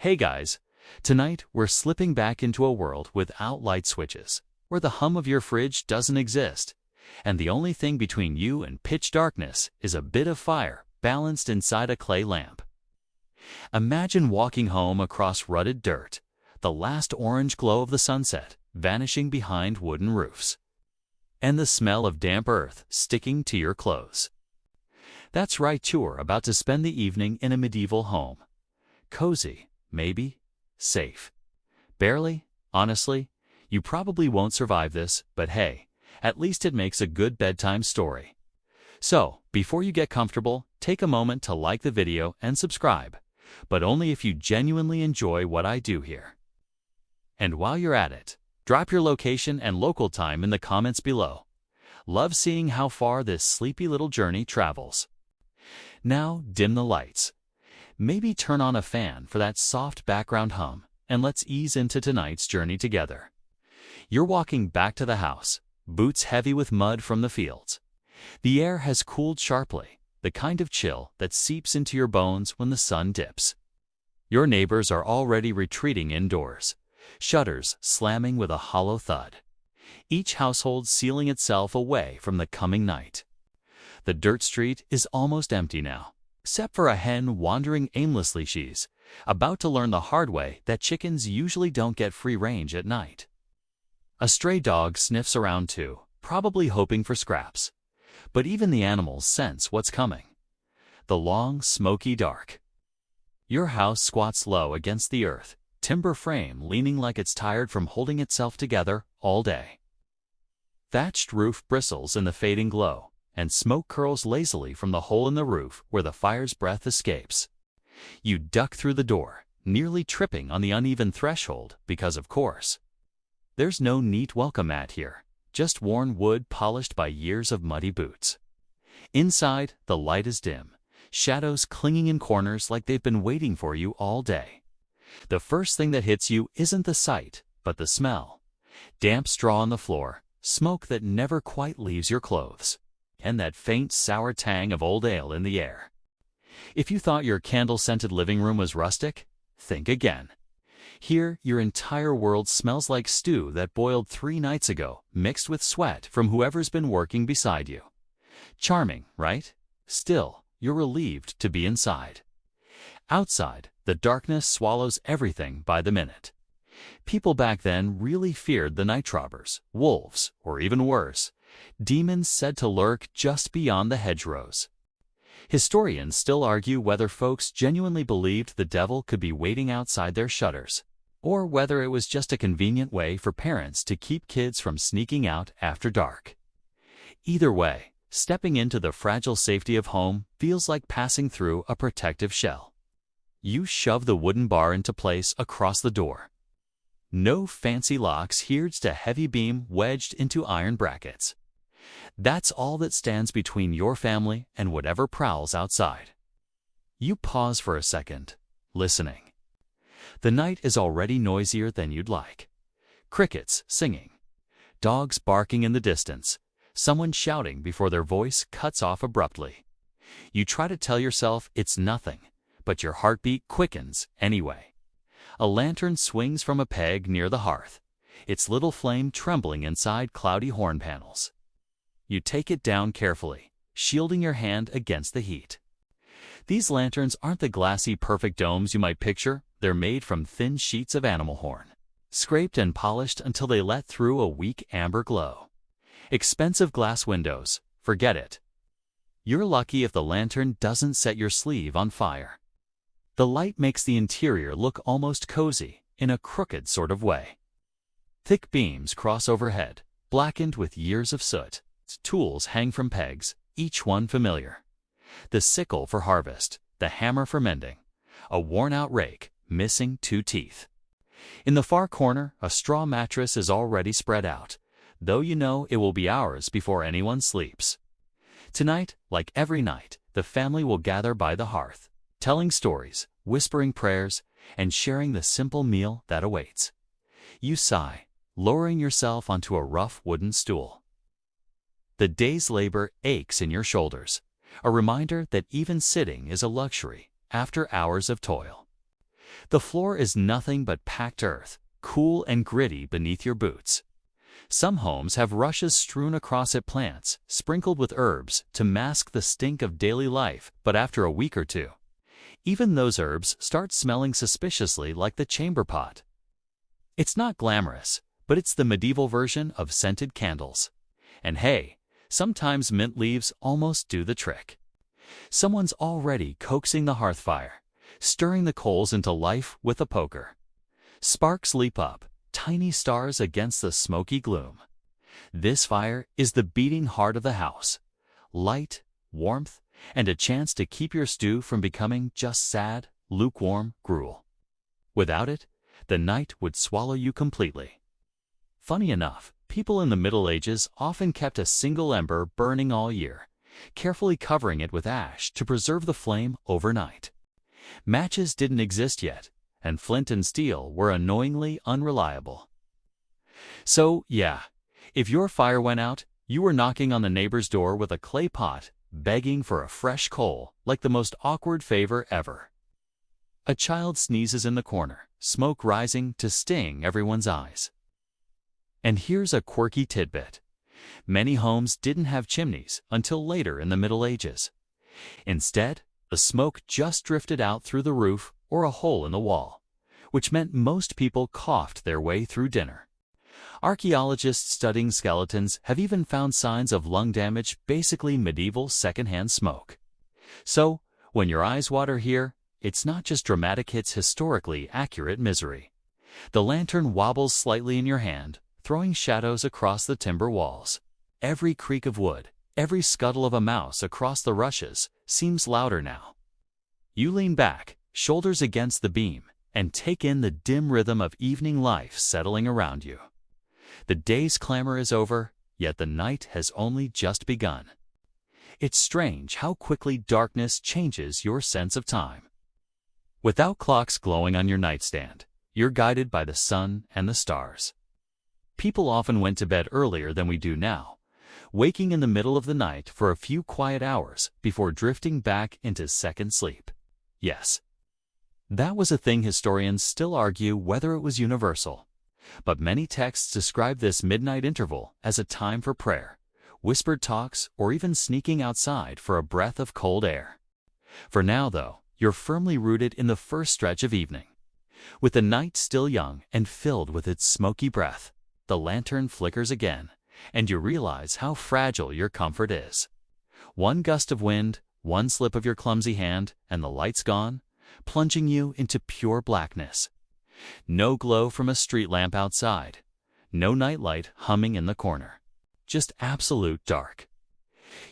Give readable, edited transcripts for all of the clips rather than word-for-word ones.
Hey guys, tonight we're slipping back into a world without light switches, where the hum of your fridge doesn't exist, and the only thing between you and pitch darkness is a bit of fire balanced inside a clay lamp. Imagine walking home across rutted dirt, the last orange glow of the sunset vanishing behind wooden roofs, and the smell of damp earth sticking to your clothes. That's right, you're about to spend the evening in a medieval home. Cozy, maybe, safe. Barely, honestly, you probably won't survive this, but hey, at least it makes a good bedtime story. So, before you get comfortable, take a moment to like the video and subscribe, but only if you genuinely enjoy what I do here. And while you're at it, drop your location and local time in the comments below. Love seeing how far this sleepy little journey travels. Now, dim the lights. Maybe turn on a fan for that soft background hum, and let's ease into tonight's journey together. You're walking back to the house, boots heavy with mud from the fields. The air has cooled sharply, the kind of chill that seeps into your bones when the sun dips. Your neighbors are already retreating indoors, shutters slamming with a hollow thud, each household sealing itself away from the coming night. The dirt street is almost empty now, except for a hen wandering aimlessly. She's about to learn the hard way that chickens usually don't get free range at night. A stray dog sniffs around too, probably hoping for scraps. But even the animals sense what's coming. The long, smoky dark. Your house squats low against the earth, timber frame leaning like it's tired from holding itself together all day. Thatched roof bristles in the fading glow, and smoke curls lazily from the hole in the roof where the fire's breath escapes. You duck through the door, nearly tripping on the uneven threshold because, of course, there's no neat welcome mat here, just worn wood polished by years of muddy boots. Inside, the light is dim, shadows clinging in corners like they've been waiting for you all day. The first thing that hits you isn't the sight, but the smell. Damp straw on the floor, smoke that never quite leaves your clothes, and that faint sour tang of old ale in the air. If you thought your candle-scented living room was rustic, think again. Here, your entire world smells like stew that boiled 3 nights ago, mixed with sweat from whoever's been working beside you. Charming, right? Still, you're relieved to be inside. Outside, the darkness swallows everything by the minute. People back then really feared the night robbers, wolves, or even worse, demons said to lurk just beyond the hedgerows. Historians still argue whether folks genuinely believed the devil could be waiting outside their shutters, or whether it was just a convenient way for parents to keep kids from sneaking out after dark. Either way, stepping into the fragile safety of home feels like passing through a protective shell. You shove the wooden bar into place across the door. No fancy locks, here's a heavy beam wedged into iron brackets. That's all that stands between your family and whatever prowls outside. You pause for a second, listening. The night is already noisier than you'd like. Crickets singing, dogs barking in the distance, someone shouting before their voice cuts off abruptly. You try to tell yourself it's nothing, but your heartbeat quickens anyway. A lantern swings from a peg near the hearth, its little flame trembling inside cloudy horn panels. You take it down carefully, shielding your hand against the heat. These lanterns aren't the glassy, perfect domes you might picture. They're made from thin sheets of animal horn, scraped and polished until they let through a weak amber glow. Expensive glass windows, forget it. You're lucky if the lantern doesn't set your sleeve on fire. The light makes the interior look almost cozy, in a crooked sort of way. Thick beams cross overhead, blackened with years of soot. Tools hang from pegs, each one familiar. The sickle for harvest, the hammer for mending, a worn-out rake, missing 2 teeth. In the far corner, a straw mattress is already spread out, though you know it will be hours before anyone sleeps. Tonight, like every night, the family will gather by the hearth, telling stories, whispering prayers, and sharing the simple meal that awaits. You sigh, lowering yourself onto a rough wooden stool. The day's labor aches in your shoulders, a reminder that even sitting is a luxury after hours of toil. The floor is nothing but packed earth, cool and gritty beneath your boots. Some homes have rushes strewn across it, plants sprinkled with herbs to mask the stink of daily life, but after a week or two, even those herbs start smelling suspiciously like the chamber pot. It's not glamorous, but it's the medieval version of scented candles. And hey, sometimes mint leaves almost do the trick. Someone's already coaxing the hearth fire, stirring the coals into life with a poker. Sparks leap up, tiny stars against the smoky gloom. This fire is the beating heart of the house. Light, warmth, and a chance to keep your stew from becoming just sad, lukewarm gruel. Without it, the night would swallow you completely. Funny enough, people in the Middle Ages often kept a single ember burning all year, carefully covering it with ash to preserve the flame overnight. Matches didn't exist yet, and flint and steel were annoyingly unreliable. So, yeah, if your fire went out, you were knocking on the neighbor's door with a clay pot, begging for a fresh coal like the most awkward favor ever. A child sneezes in the corner, smoke rising to sting everyone's eyes. And here's a quirky tidbit. Many homes didn't have chimneys until later in the Middle Ages. Instead, the smoke just drifted out through the roof or a hole in the wall, which meant most people coughed their way through dinner. Archaeologists studying skeletons have even found signs of lung damage, basically medieval secondhand smoke. So, when your eyes water here, it's not just dramatic, it's historically accurate misery. The lantern wobbles slightly in your hand, throwing shadows across the timber walls. Every creak of wood, every scuttle of a mouse across the rushes seems louder now. You lean back, shoulders against the beam, and take in the dim rhythm of evening life settling around you. The day's clamor is over, yet the night has only just begun. It's strange how quickly darkness changes your sense of time. Without clocks glowing on your nightstand, you're guided by the sun and the stars. People often went to bed earlier than we do now, waking in the middle of the night for a few quiet hours before drifting back into second sleep. Yes, that was a thing. Historians still argue whether it was universal, but many texts describe this midnight interval as a time for prayer, whispered talks, or even sneaking outside for a breath of cold air. For now, though, you're firmly rooted in the first stretch of evening. With the night still young and filled with its smoky breath, the lantern flickers again, and you realize how fragile your comfort is. One gust of wind, one slip of your clumsy hand, and the light's gone, plunging you into pure blackness. No glow from a street lamp outside, no nightlight humming in the corner, just absolute dark.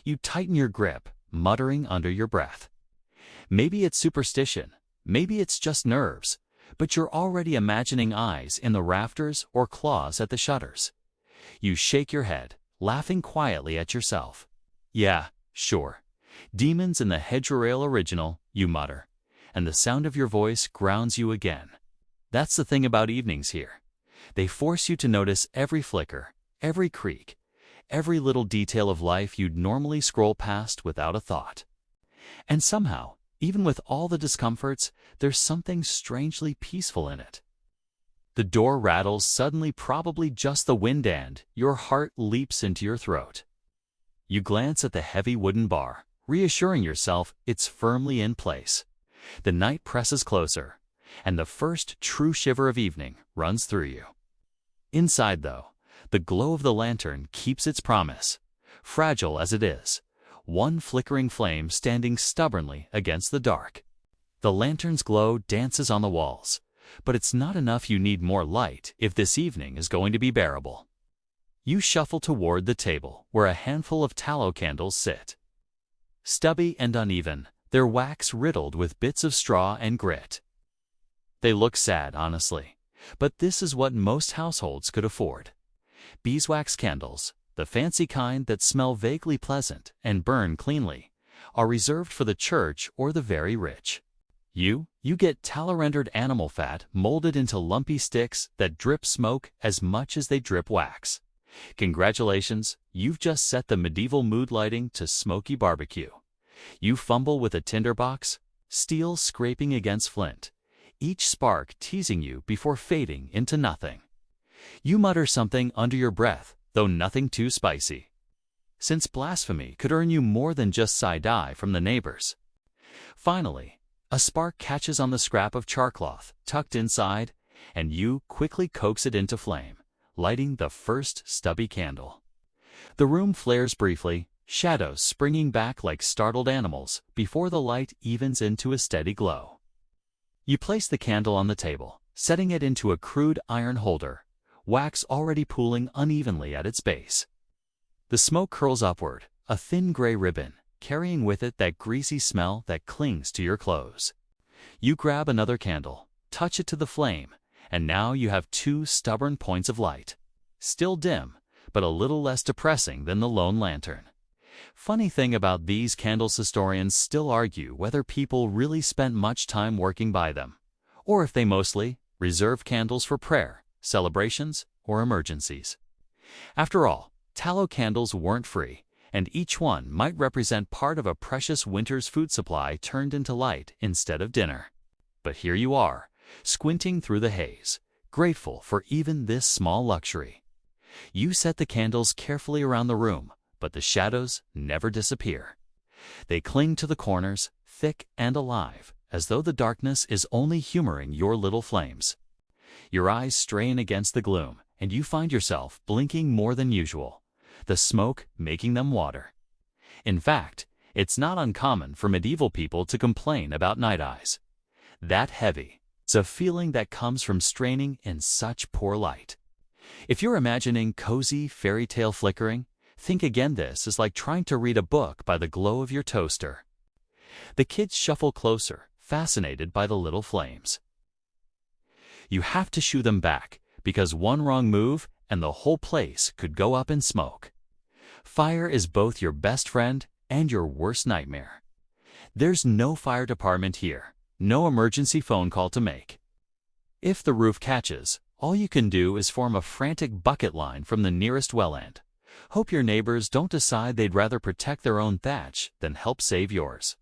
You tighten your grip, muttering under your breath. Maybe it's superstition, maybe it's just nerves, but you're already imagining eyes in the rafters or claws at the shutters. You shake your head, laughing quietly at yourself. Yeah, sure. Demons in the hedgerow original, you mutter, and the sound of your voice grounds you again. That's the thing about evenings here. They force you to notice every flicker, every creak, every little detail of life you'd normally scroll past without a thought. And somehow, even with all the discomforts, there's something strangely peaceful in it. The door rattles suddenly, probably just the wind, and your heart leaps into your throat. You glance at the heavy wooden bar, reassuring yourself it's firmly in place. The night presses closer, and the first true shiver of evening runs through you. Inside, though, the glow of the lantern keeps its promise, fragile as it is, one flickering flame standing stubbornly against the dark. The lantern's glow dances on the walls, but it's not enough. You need more light if this evening is going to be bearable. You shuffle toward the table where a handful of tallow candles sit. Stubby and uneven, their wax riddled with bits of straw and grit. They look sad, honestly, but this is what most households could afford. Beeswax candles, the fancy kind that smell vaguely pleasant and burn cleanly, are reserved for the church or the very rich. You get tallow-rendered animal fat molded into lumpy sticks that drip smoke as much as they drip wax. Congratulations, you've just set the medieval mood lighting to smoky barbecue. You fumble with a tinderbox, steel scraping against flint, each spark teasing you before fading into nothing. You mutter something under your breath, though nothing too spicy, since blasphemy could earn you more than just side-eye from the neighbors. Finally, a spark catches on the scrap of charcloth tucked inside, and you quickly coax it into flame, lighting the first stubby candle. The room flares briefly, shadows springing back like startled animals before the light evens into a steady glow. You place the candle on the table, setting it into a crude iron holder, wax already pooling unevenly at its base. The smoke curls upward, a thin gray ribbon, carrying with it that greasy smell that clings to your clothes. You grab another candle, touch it to the flame, and now you have two stubborn points of light. Still dim, but a little less depressing than the lone lantern. Funny thing about these candles, historians still argue whether people really spent much time working by them, or if they mostly reserved candles for prayer, celebrations, or emergencies. After all, tallow candles weren't free, and each one might represent part of a precious winter's food supply turned into light instead of dinner. But here you are, squinting through the haze, grateful for even this small luxury. You set the candles carefully around the room, but the shadows never disappear. They cling to the corners, thick and alive, as though the darkness is only humoring your little flames. Your eyes strain against the gloom, and you find yourself blinking more than usual, the smoke making them water. In fact, it's not uncommon for medieval people to complain about night eyes. That heavy, it's a feeling that comes from straining in such poor light. If you're imagining cozy fairy tale flickering, think again. This is like trying to read a book by the glow of your toaster. The kids shuffle closer, fascinated by the little flames. You have to shoo them back, because one wrong move and the whole place could go up in smoke. Fire is both your best friend and your worst nightmare. There's no fire department here, no emergency phone call to make. If the roof catches, all you can do is form a frantic bucket line from the nearest well end. Hope your neighbors don't decide they'd rather protect their own thatch than help save yours.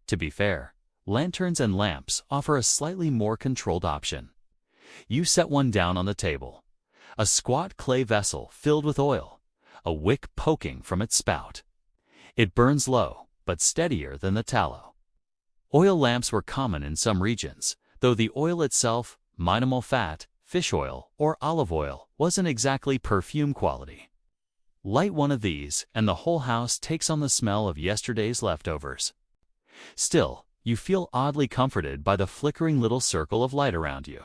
To be fair, lanterns and lamps offer a slightly more controlled option. You set one down on the table, a squat clay vessel filled with oil, a wick poking from its spout. It burns low, but steadier than the tallow. Oil lamps were common in some regions, though the oil itself, minimal fat, fish oil, or olive oil, wasn't exactly perfume quality. Light one of these, and the whole house takes on the smell of yesterday's leftovers. Still, you feel oddly comforted by the flickering little circle of light around you.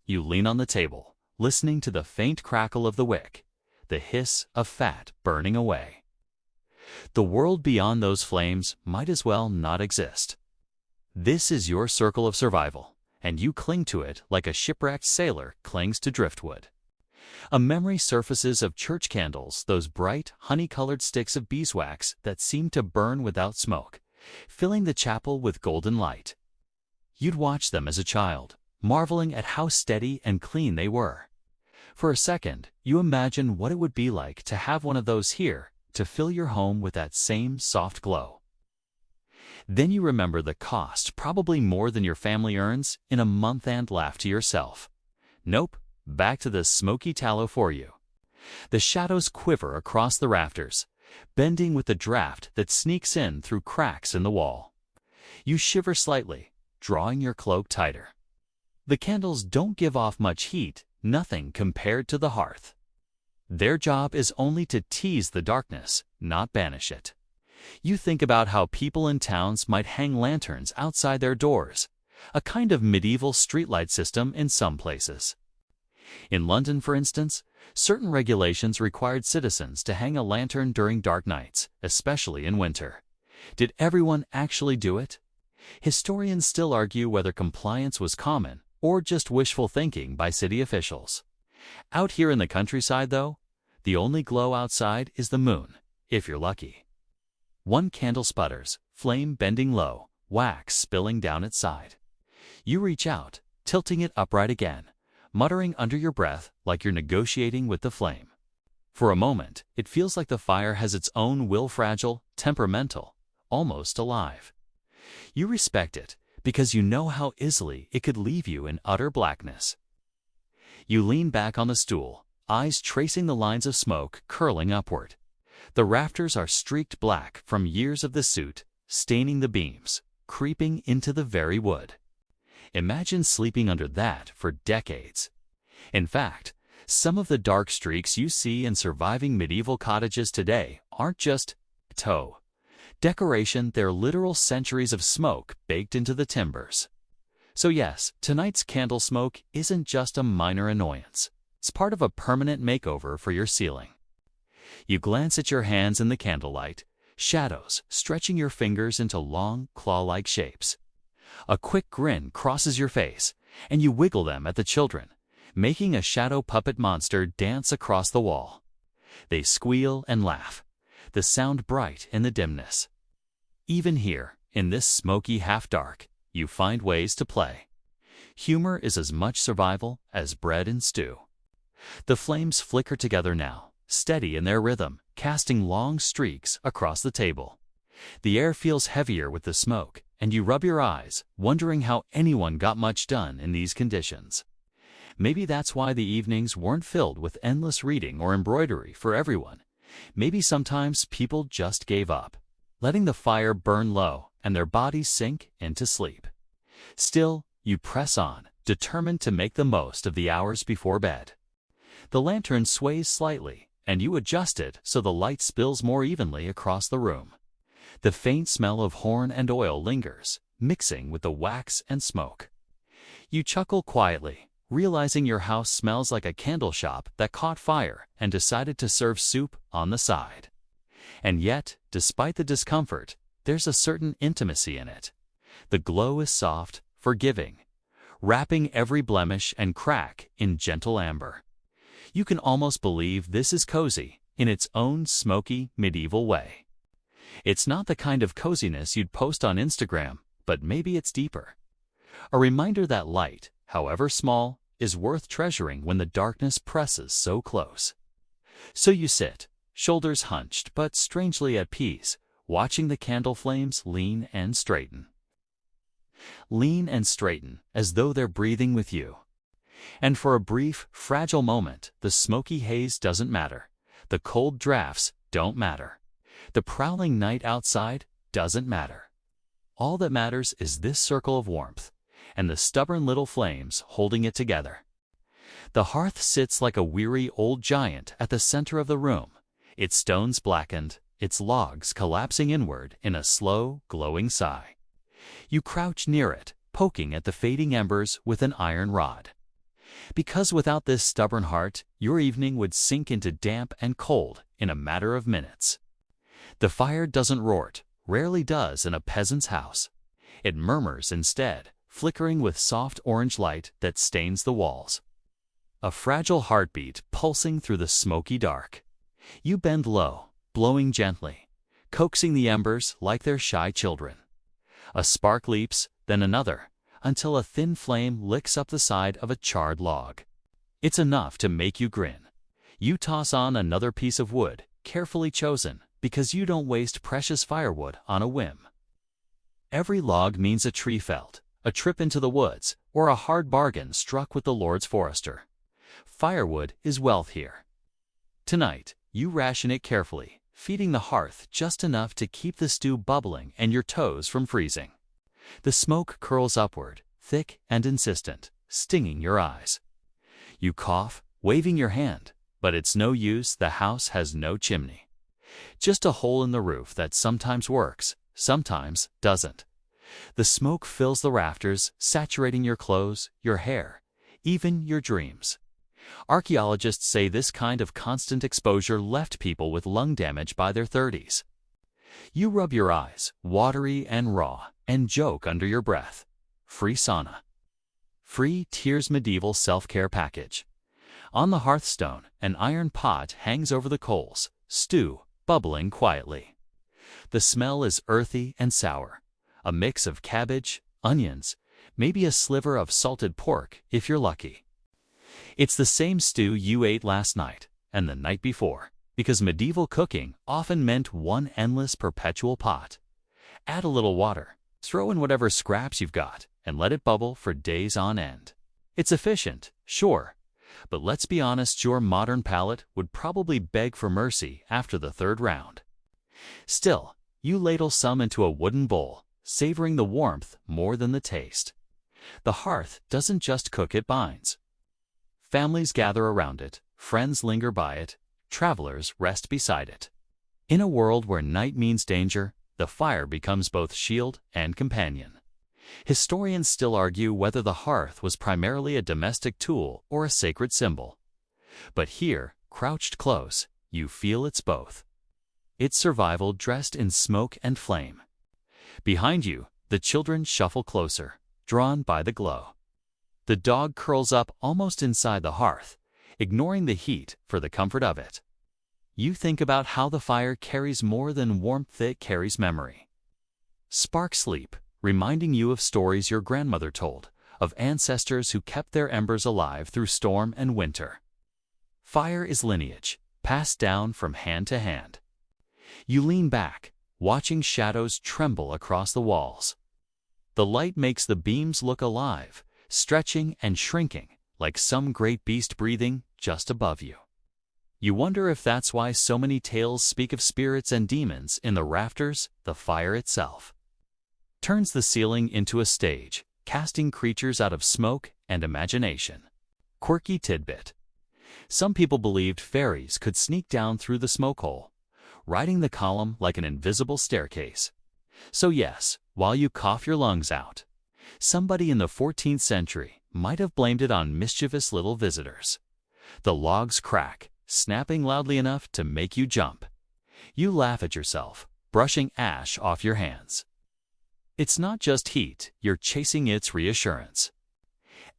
You lean on the table, listening to the faint crackle of the wick, the hiss of fat burning away. The world beyond those flames might as well not exist. This is your circle of survival, and you cling to it like a shipwrecked sailor clings to driftwood. A memory surfaces of church candles, those bright, honey-colored sticks of beeswax that seem to burn without smoke, filling the chapel with golden light. You'd watch them as a child, marveling at how steady and clean they were. For a second, you imagine what it would be like to have one of those here, to fill your home with that same soft glow. Then you remember the cost, probably more than your family earns in a month, and laugh to yourself. Nope, back to the smoky tallow for you. The shadows quiver across the rafters, bending with the draft that sneaks in through cracks in the wall. You shiver slightly, drawing your cloak tighter. The candles don't give off much heat, nothing compared to the hearth. Their job is only to tease the darkness, not banish it. You think about how people in towns might hang lanterns outside their doors, a kind of medieval streetlight system in some places. In London, for instance, certain regulations required citizens to hang a lantern during dark nights, especially in winter. Did everyone actually do it? Historians still argue whether compliance was common or just wishful thinking by city officials. Out here in the countryside, though, the only glow outside is the moon, if you're lucky. One candle sputters, flame bending low, wax spilling down its side. You reach out, tilting it upright again, muttering under your breath like you're negotiating with the flame. For a moment, it feels like the fire has its own will, fragile, temperamental, almost alive. You respect it, because you know how easily it could leave you in utter blackness. You lean back on the stool, eyes tracing the lines of smoke curling upward. The rafters are streaked black from years of the soot, staining the beams, creeping into the very wood. Imagine sleeping under that for decades. In fact, some of the dark streaks you see in surviving medieval cottages today aren't just tow decoration, they're literal centuries of smoke baked into the timbers. So yes, tonight's candle smoke isn't just a minor annoyance. It's part of a permanent makeover for your ceiling. You glance at your hands in the candlelight, shadows stretching your fingers into long, claw-like shapes. A quick grin crosses your face, and you wiggle them at the children, making a shadow puppet monster dance across the wall. They squeal and laugh, the sound bright in the dimness. Even here, in this smoky half-dark, you find ways to play. Humor is as much survival as bread and stew. The flames flicker together now, steady in their rhythm, casting long streaks across the table. The air feels heavier with the smoke, and you rub your eyes, wondering how anyone got much done in these conditions. Maybe that's why the evenings weren't filled with endless reading or embroidery for everyone. Maybe sometimes people just gave up, letting the fire burn low and their bodies sink into sleep. Still, you press on, determined to make the most of the hours before bed. The lantern sways slightly, and you adjust it so the light spills more evenly across the room. The faint smell of horn and oil lingers, mixing with the wax and smoke. You chuckle quietly, realizing your house smells like a candle shop that caught fire and decided to serve soup on the side. And yet, despite the discomfort, there's a certain intimacy in it. The glow is soft, forgiving, wrapping every blemish and crack in gentle amber. You can almost believe this is cozy in its own smoky, medieval way. It's not the kind of coziness you'd post on Instagram, but maybe it's deeper. A reminder that light, however small, is worth treasuring when the darkness presses so close. So you sit, shoulders hunched but strangely at peace, watching the candle flames lean and straighten. Lean and straighten, as though they're breathing with you. And for a brief, fragile moment, the smoky haze doesn't matter. The cold drafts don't matter. The prowling night outside doesn't matter. All that matters is this circle of warmth, and the stubborn little flames holding it together. The hearth sits like a weary old giant at the center of the room, its stones blackened, its logs collapsing inward in a slow, glowing sigh. You crouch near it, poking at the fading embers with an iron rod. Because without this stubborn heart, your evening would sink into damp and cold in a matter of minutes. The fire doesn't roar, rarely does in a peasant's house. It murmurs instead, flickering with soft orange light that stains the walls. A fragile heartbeat pulsing through the smoky dark. You bend low, blowing gently, coaxing the embers like they're shy children. A spark leaps, then another, until a thin flame licks up the side of a charred log. It's enough to make you grin. You toss on another piece of wood, carefully chosen, because you don't waste precious firewood on a whim. Every log means a tree felled, a trip into the woods, or a hard bargain struck with the Lord's forester. Firewood is wealth here. Tonight, you ration it carefully, feeding the hearth just enough to keep the stew bubbling and your toes from freezing. The smoke curls upward, thick and insistent, stinging your eyes. You cough, waving your hand, but it's no use, the house has no chimney. Just a hole in the roof that sometimes works, sometimes doesn't. The smoke fills the rafters, saturating your clothes, your hair, even your dreams. Archaeologists say this kind of constant exposure left people with lung damage by their 30s. You rub your eyes, watery and raw, and joke under your breath. Free sauna. Free Tears medieval self-care package. On the hearthstone, an iron pot hangs over the coals, stew bubbling quietly. The smell is earthy and sour, a mix of cabbage, onions, maybe a sliver of salted pork if you're lucky. It's the same stew you ate last night and the night before, because medieval cooking often meant one endless perpetual pot. Add a little water, Throw in whatever scraps you've got and let it bubble for days on end. It's efficient, sure, but let's be honest, your modern palate would probably beg for mercy after the third round. Still, you ladle some into a wooden bowl, savoring the warmth more than the taste. The hearth doesn't just cook, it binds. Families gather around it, friends linger by it, travelers rest beside it. In a world where night means danger, the fire becomes both shield and companion. Historians still argue whether the hearth was primarily a domestic tool or a sacred symbol. But here, crouched close, you feel it's both. It's survival dressed in smoke and flame. Behind you, the children shuffle closer, drawn by the glow. The dog curls up almost inside the hearth, ignoring the heat for the comfort of it. You think about how the fire carries more than warmth, it carries memory. Sparks sleep, reminding you of stories your grandmother told, of ancestors who kept their embers alive through storm and winter. Fire is lineage, passed down from hand to hand. You lean back, watching shadows tremble across the walls. The light makes the beams look alive, stretching and shrinking, like some great beast breathing just above you. You wonder if that's why so many tales speak of spirits and demons in the rafters. The fire itself turns the ceiling into a stage, casting creatures out of smoke and imagination. Quirky tidbit: some people believed fairies could sneak down through the smoke hole, riding the column like an invisible staircase. So yes, while you cough your lungs out, somebody in the 14th century might have blamed it on mischievous little visitors. The logs crack, snapping loudly enough to make you jump. You laugh at yourself, brushing ash off your hands. It's not just heat, you're chasing its reassurance.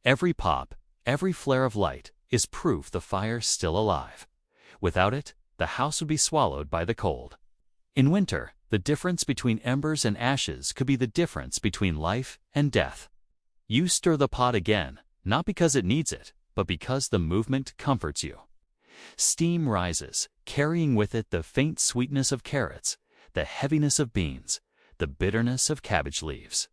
Every pop, every flare of light is proof the fire's still alive. Without it, the house would be swallowed by the cold. In winter, the difference between embers and ashes could be the difference between life and death. You stir the pot again, not because it needs it, but because the movement comforts you. Steam rises, carrying with it the faint sweetness of carrots, the heaviness of beans, the bitterness of cabbage leaves.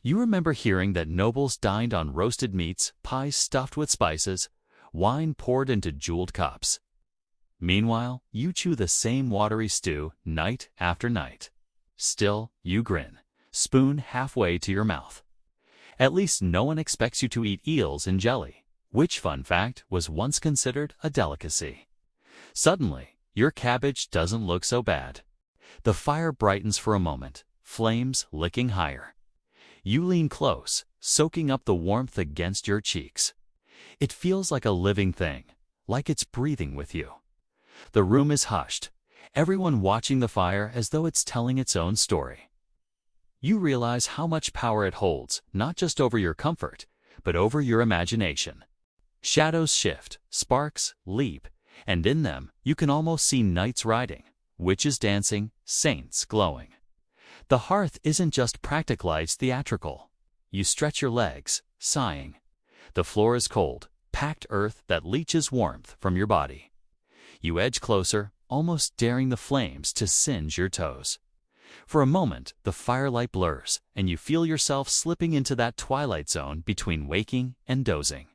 You remember hearing that nobles dined on roasted meats, pies stuffed with spices, wine poured into jeweled cups. Meanwhile, you chew the same watery stew night after night. Still, you grin, spoon halfway to your mouth. At least no one expects you to eat eels in jelly, which, fun fact, was once considered a delicacy. Suddenly, your cabbage doesn't look so bad. The fire brightens for a moment, flames licking higher. You lean close, soaking up the warmth against your cheeks. It feels like a living thing, like it's breathing with you. The room is hushed, everyone watching the fire as though it's telling its own story. You realize how much power it holds, not just over your comfort, but over your imagination. Shadows shift, sparks leap, and in them you can almost see knights riding, witches dancing, saints glowing. The hearth isn't just practical, it's theatrical. You stretch your legs, sighing. The floor is cold, packed earth that leaches warmth from your body. You edge closer, almost daring the flames to singe your toes. For a moment, the firelight blurs, and you feel yourself slipping into that twilight zone between waking and dozing.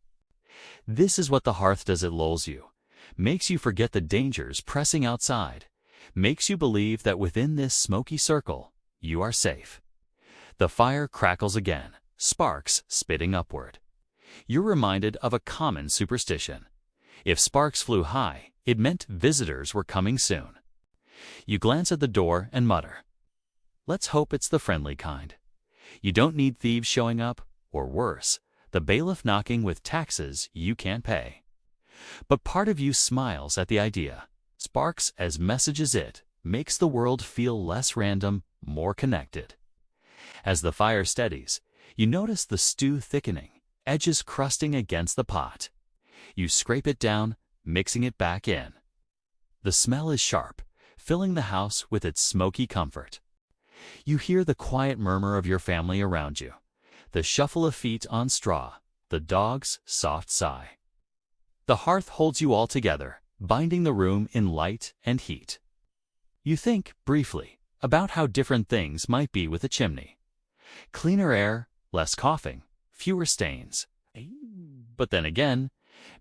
This is what the hearth does. It lulls you, makes you forget the dangers pressing outside, makes you believe that within this smoky circle, you are safe. The fire crackles again, sparks spitting upward. You're reminded of a common superstition. If sparks flew high, it meant visitors were coming soon. You glance at the door and mutter, "Let's hope it's the friendly kind." You don't need thieves showing up, or worse, the bailiff knocking with taxes you can't pay. But part of you smiles at the idea. Sparks as message as it makes the world feel less random, more connected. As the fire steadies, you notice the stew thickening, edges crusting against the pot. You scrape it down, mixing it back in. The smell is sharp, filling the house with its smoky comfort. You hear the quiet murmur of your family around you, the shuffle of feet on straw, the dog's soft sigh. The hearth holds you all together, binding the room in light and heat. You think, briefly, about how different things might be with a chimney. Cleaner air, less coughing, fewer stains. But then again,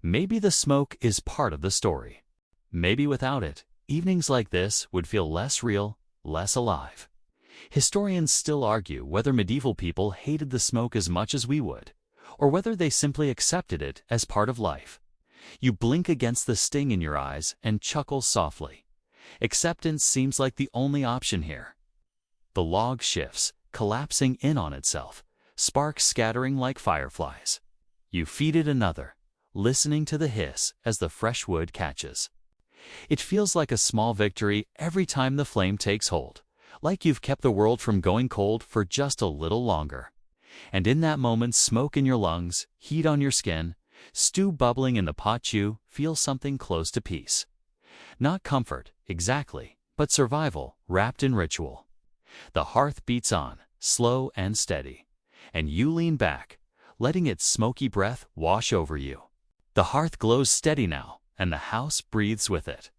maybe the smoke is part of the story. Maybe without it, evenings like this would feel less real, less alive. Historians still argue whether medieval people hated the smoke as much as we would, or whether they simply accepted it as part of life. You blink against the sting in your eyes and chuckle softly. Acceptance seems like the only option here. The log shifts, collapsing in on itself, sparks scattering like fireflies. You feed it another, listening to the hiss as the fresh wood catches. It feels like a small victory every time the flame takes hold, like you've kept the world from going cold for just a little longer. And in that moment, smoke in your lungs, heat on your skin, stew bubbling in the pot, you feel something close to peace. Not comfort, exactly, but survival wrapped in ritual. The hearth beats on, slow and steady, and you lean back, letting its smoky breath wash over you. The hearth glows steady now, and the house breathes with it.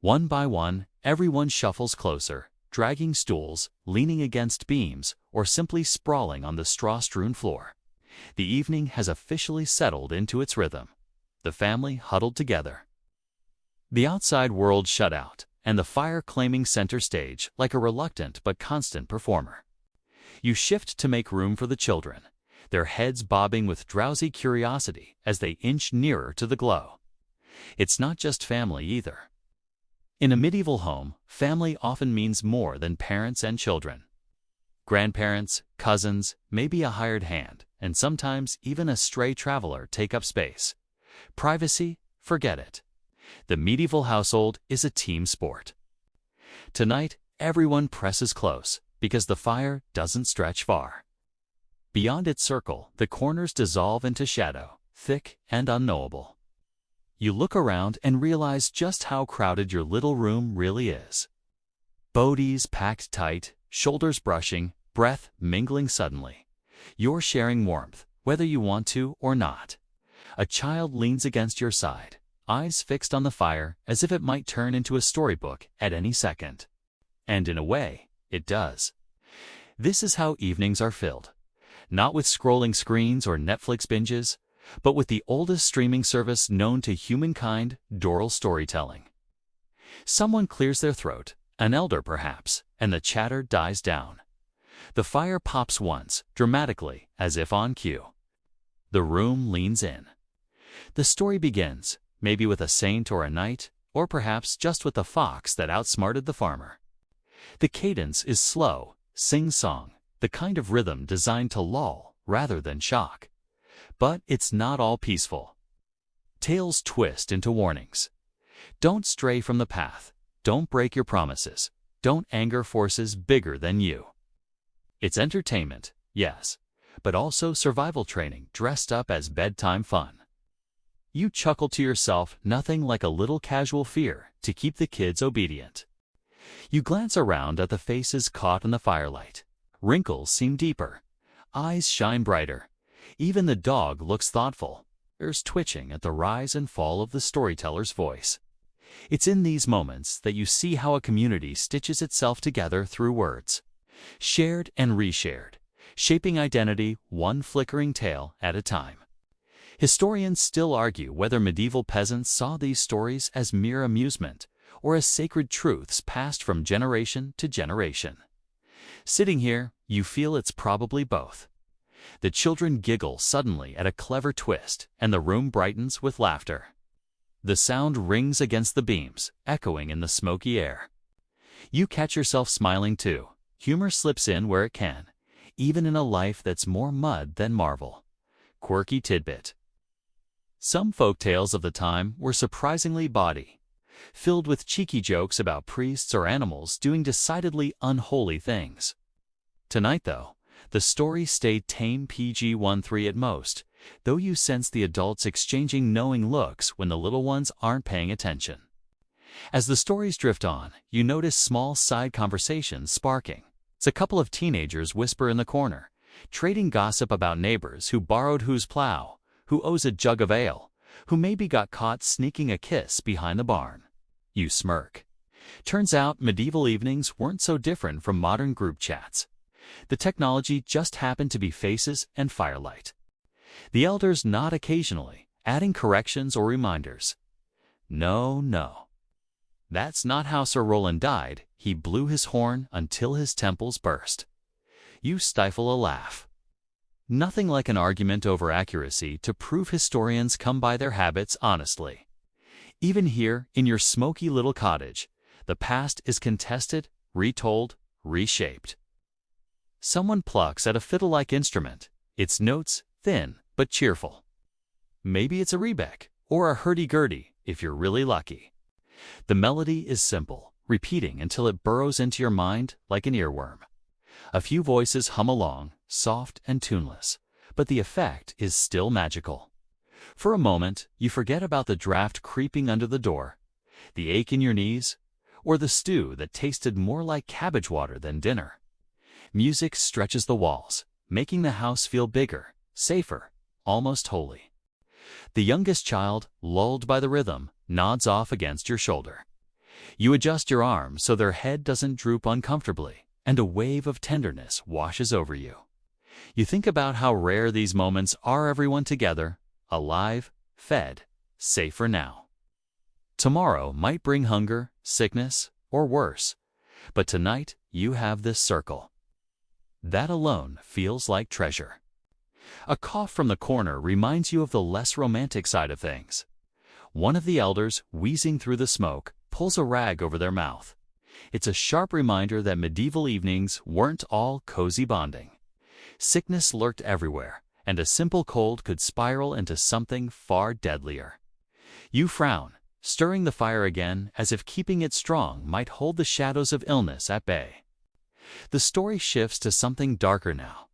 One by one, everyone shuffles closer, dragging stools, leaning against beams, or simply sprawling on the straw-strewn floor. The evening has officially settled into its rhythm. The family huddled together. The outside world shut out, and the fire claiming center stage like a reluctant but constant performer. You shift to make room for the children, their heads bobbing with drowsy curiosity as they inch nearer to the glow. It's not just family either. In a medieval home, family often means more than parents and children. Grandparents, cousins, maybe a hired hand, and sometimes even a stray traveler take up space. Privacy? Forget it. The medieval household is a team sport. Tonight, everyone presses close, because the fire doesn't stretch far. Beyond its circle, the corners dissolve into shadow, thick and unknowable. You look around and realize just how crowded your little room really is. Bodies packed tight, shoulders brushing, breath mingling suddenly. You're sharing warmth, whether you want to or not. A child leans against your side, eyes fixed on the fire as if it might turn into a storybook at any second. And in a way, it does. This is how evenings are filled. Not with scrolling screens or Netflix binges, but with the oldest streaming service known to humankind, oral storytelling. Someone clears their throat, an elder perhaps, and the chatter dies down. The fire pops once, dramatically, as if on cue. The room leans in. The story begins, maybe with a saint or a knight, or perhaps just with the fox that outsmarted the farmer. The cadence is slow, sing-song, the kind of rhythm designed to lull rather than shock. But it's not all peaceful. Tales twist into warnings. Don't stray from the path. Don't break your promises. Don't anger forces bigger than you. It's entertainment, yes, but also survival training dressed up as bedtime fun. You chuckle to yourself, nothing like a little casual fear to keep the kids obedient. You glance around at the faces caught in the firelight. Wrinkles seem deeper. Eyes shine brighter. Even the dog looks thoughtful, ears twitching at the rise and fall of the storyteller's voice. It's in these moments that you see how a community stitches itself together through words, shared and reshared, shaping identity one flickering tale at a time. Historians still argue whether medieval peasants saw these stories as mere amusement or as sacred truths passed from generation to generation. Sitting here, you feel it's probably both. The children giggle suddenly at a clever twist, and the room brightens with laughter. The sound rings against the beams, echoing in the smoky air. You catch yourself smiling too. Humor slips in where it can, even in a life that's more mud than marvel. Quirky tidbit. Some folk tales of the time were surprisingly bawdy, filled with cheeky jokes about priests or animals doing decidedly unholy things. Tonight, though, the story stayed tame, PG-13 at most, though you sense the adults exchanging knowing looks when the little ones aren't paying attention. As the stories drift on, you notice small side conversations sparking. It's a couple of teenagers whisper in the corner, trading gossip about neighbors who borrowed whose plow, who owes a jug of ale, who maybe got caught sneaking a kiss behind the barn. You smirk. Turns out medieval evenings weren't so different from modern group chats. The technology just happened to be faces and firelight. The elders nod occasionally, adding corrections or reminders. No, no. That's not how Sir Roland died. He blew his horn until his temples burst. You stifle a laugh. Nothing like an argument over accuracy to prove historians come by their habits honestly. Even here, in your smoky little cottage, the past is contested, retold, reshaped. Someone plucks at a fiddle-like instrument, its notes thin but cheerful. Maybe it's a rebec, or a hurdy-gurdy, if you're really lucky. The melody is simple, repeating until it burrows into your mind like an earworm. A few voices hum along, soft and tuneless, but the effect is still magical. For a moment, you forget about the draft creeping under the door, the ache in your knees, or the stew that tasted more like cabbage water than dinner. Music stretches the walls, making the house feel bigger, safer, almost holy. The youngest child, lulled by the rhythm, nods off against your shoulder. You adjust your arm so their head doesn't droop uncomfortably, and a wave of tenderness washes over you. You think about how rare these moments are, everyone together, alive, fed, safe for now. Tomorrow might bring hunger, sickness, or worse, but tonight you have this circle. That alone feels like treasure. A cough from the corner reminds you of the less romantic side of things. One of the elders, wheezing through the smoke, pulls a rag over their mouth. It's a sharp reminder that medieval evenings weren't all cozy bonding. Sickness lurked everywhere, and a simple cold could spiral into something far deadlier. You frown, stirring the fire again as if keeping it strong might hold the shadows of illness at bay. The story shifts to something darker now,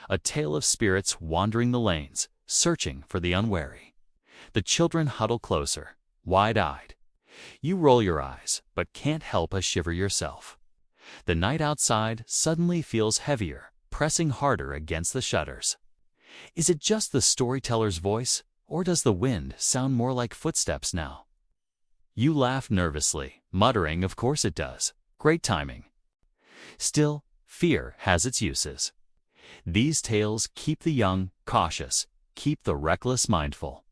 a tale of spirits wandering the lanes, searching for the unwary. The children huddle closer, wide-eyed. You roll your eyes, but can't help but shiver yourself. The night outside suddenly feels heavier, pressing harder against the shutters. Is it just the storyteller's voice, or does the wind sound more like footsteps now? You laugh nervously, muttering, "Of course it does. Great timing." Still, fear has its uses. These tales keep the young cautious, keep the reckless mindful.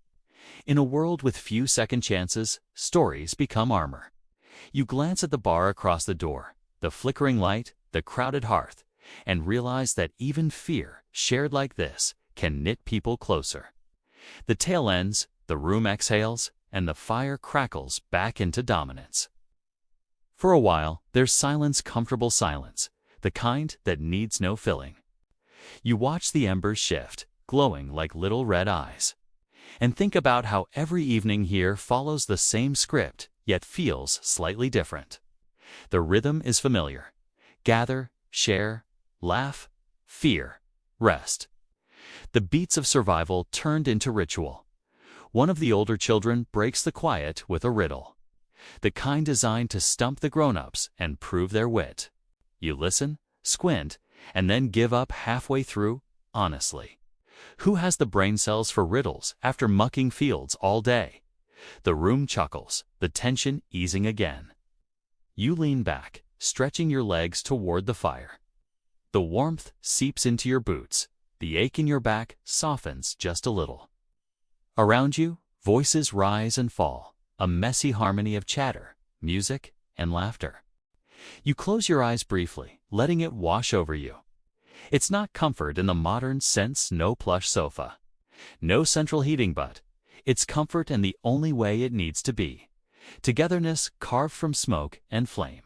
In a world with few second chances, stories become armor. You glance at the bar across the door, the flickering light, the crowded hearth, and realize that even fear, shared like this, can knit people closer. The tale ends, the room exhales, and the fire crackles back into dominance. For a while, there's silence, comfortable silence, the kind that needs no filling. You watch the embers shift, glowing like little red eyes, and think about how every evening here follows the same script, yet feels slightly different. The rhythm is familiar. Gather, share, laugh, fear, rest. The beats of survival turned into ritual. One of the older children breaks the quiet with a riddle, the kind designed to stump the grown-ups and prove their wit. You listen, squint, and then give up halfway through, honestly. Who has the brain cells for riddles after mucking fields all day? The room chuckles, the tension easing again. You lean back, stretching your legs toward the fire. The warmth seeps into your boots. The ache in your back softens just a little. Around you, voices rise and fall, a messy harmony of chatter, music, and laughter. You close your eyes briefly, letting it wash over you. It's not comfort in the modern sense, no plush sofa, no central heating, but it's comfort in the only way it needs to be. Togetherness carved from smoke and flame.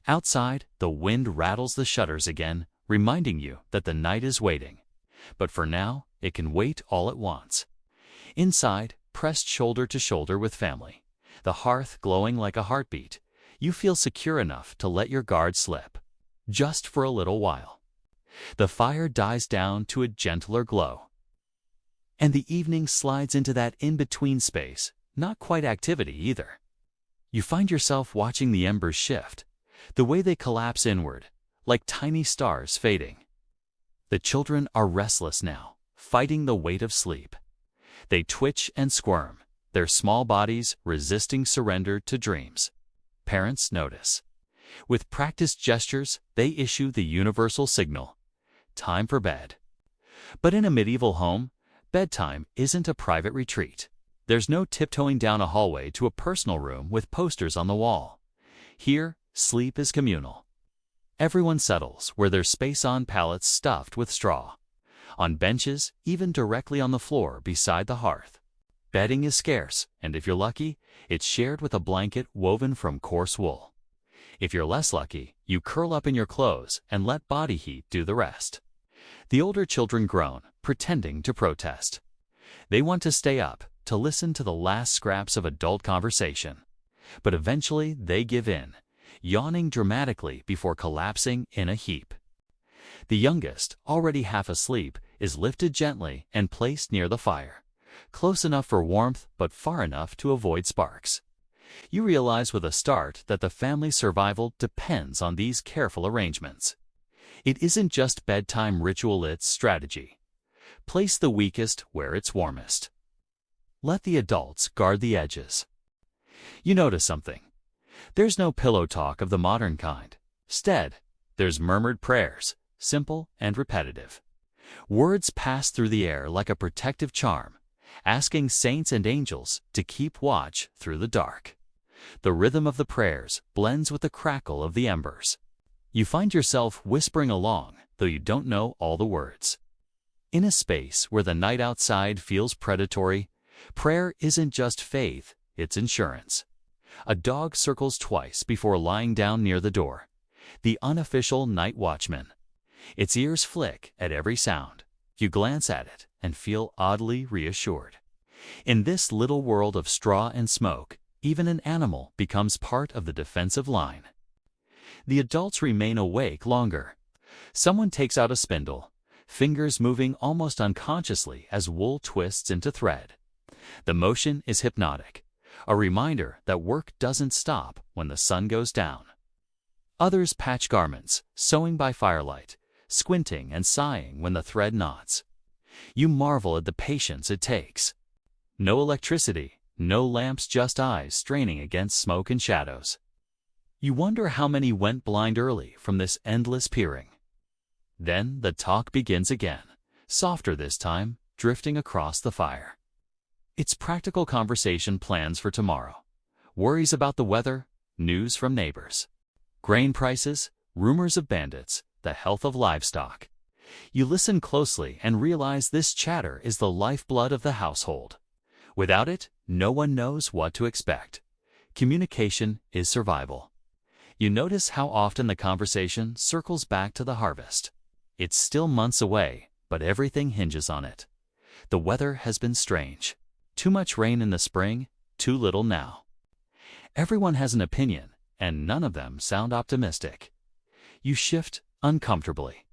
Outside, the wind rattles the shutters again, reminding you that the night is waiting. But for now, it can wait all it wants. Inside, pressed shoulder to shoulder with family, the hearth glowing like a heartbeat, you feel secure enough to let your guard slip, just for a little while. The fire dies down to a gentler glow, and the evening slides into that in-between space, not quite activity either. You find yourself watching the embers shift, the way they collapse inward, like tiny stars fading. The children are restless now, fighting the weight of sleep. They twitch and squirm, their small bodies resisting surrender to dreams. Parents notice. With practiced gestures, they issue the universal signal: time for bed. But in a medieval home, bedtime isn't a private retreat. There's no tiptoeing down a hallway to a personal room with posters on the wall. Here, sleep is communal. Everyone settles where there's space on pallets stuffed with straw, on benches, even directly on the floor beside the hearth. Bedding is scarce, and if you're lucky, it's shared with a blanket woven from coarse wool. If you're less lucky, you curl up in your clothes and let body heat do the rest. The older children groan, pretending to protest. They want to stay up, to listen to the last scraps of adult conversation. But eventually they give in, yawning dramatically before collapsing in a heap. The youngest, already half asleep, is lifted gently and placed near the fire, close enough for warmth but far enough to avoid sparks. You realize with a start that the family's survival depends on these careful arrangements. It isn't just bedtime ritual, it's strategy. Place the weakest where it's warmest. Let the adults guard the edges. You notice something. There's no pillow talk of the modern kind. Instead, there's murmured prayers, simple and repetitive. Words pass through the air like a protective charm, asking saints and angels to keep watch through the dark. The rhythm of the prayers blends with the crackle of the embers. You find yourself whispering along, though you don't know all the words. In a space where the night outside feels predatory, prayer isn't just faith, it's insurance. A dog circles twice before lying down near the door, the unofficial night watchman. Its ears flick at every sound. You glance at it and feel oddly reassured. In this little world of straw and smoke, even an animal becomes part of the defensive line. The adults remain awake longer. Someone takes out a spindle, fingers moving almost unconsciously as wool twists into thread. The motion is hypnotic, a reminder that work doesn't stop when the sun goes down. Others patch garments, sewing by firelight, squinting and sighing when the thread knots. You marvel at the patience it takes. No electricity, no lamps, just eyes straining against smoke and shadows. You wonder how many went blind early from this endless peering. Then the talk begins again, softer this time, drifting across the fire. It's practical conversation, plans for tomorrow, worries about the weather, news from neighbors, grain prices, rumors of bandits, the health of livestock. You listen closely and realize this chatter is the lifeblood of the household. Without it, no one knows what to expect. Communication is survival. You notice how often the conversation circles back to the harvest. It's still months away, but everything hinges on it. The weather has been strange. Too much rain in the spring, too little now. Everyone has an opinion, and none of them sound optimistic. You shift uncomfortably.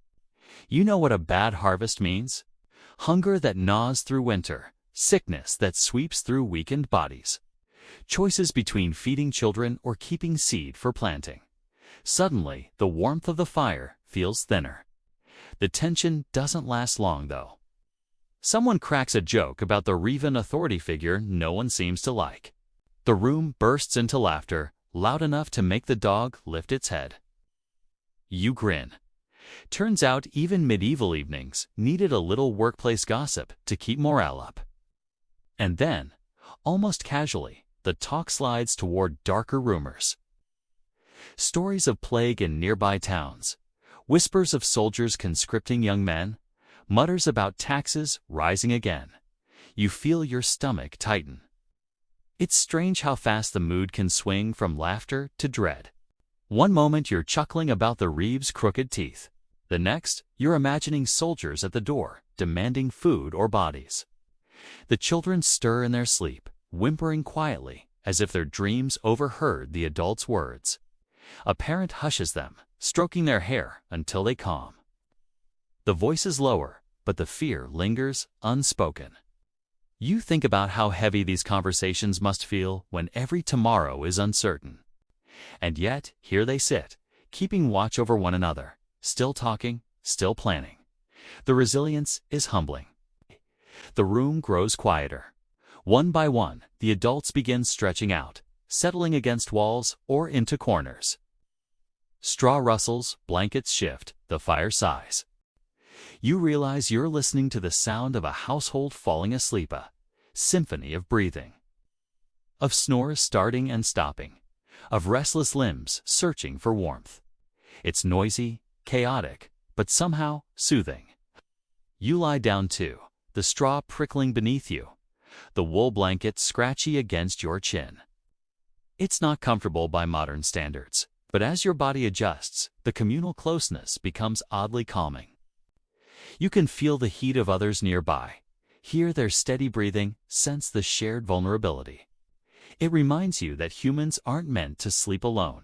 You know what a bad harvest means? Hunger that gnaws through winter, sickness that sweeps through weakened bodies. Choices between feeding children or keeping seed for planting. Suddenly, the warmth of the fire feels thinner. The tension doesn't last long, though. Someone cracks a joke about the Revan authority figure no one seems to like. The room bursts into laughter, loud enough to make the dog lift its head. You grin. Turns out even medieval evenings needed a little workplace gossip to keep morale up. And then, almost casually, the talk slides toward darker rumors. Stories of plague in nearby towns, whispers of soldiers conscripting young men, mutters about taxes rising again. You feel your stomach tighten. It's strange how fast the mood can swing from laughter to dread. One moment you're chuckling about the Reeves' crooked teeth. The next, you're imagining soldiers at the door, demanding food or bodies. The children stir in their sleep, whimpering quietly, as if their dreams overheard the adults' words. A parent hushes them, stroking their hair until they calm. The voice is lower, but the fear lingers unspoken. You think about how heavy these conversations must feel when every tomorrow is uncertain. And yet, here they sit, keeping watch over one another, still talking, still planning. The resilience is humbling. The room grows quieter. One by one, the adults begin stretching out, settling against walls or into corners. Straw rustles, blankets shift, the fire sighs. You realize you're listening to the sound of a household falling asleep, a symphony of breathing, of snores starting and stopping, of restless limbs searching for warmth. It's noisy, chaotic, but somehow soothing. You lie down too, the straw prickling beneath you, the wool blanket scratchy against your chin. It's not comfortable by modern standards, but as your body adjusts, the communal closeness becomes oddly calming. You can feel the heat of others nearby, hear their steady breathing, sense the shared vulnerability. It reminds you that humans aren't meant to sleep alone.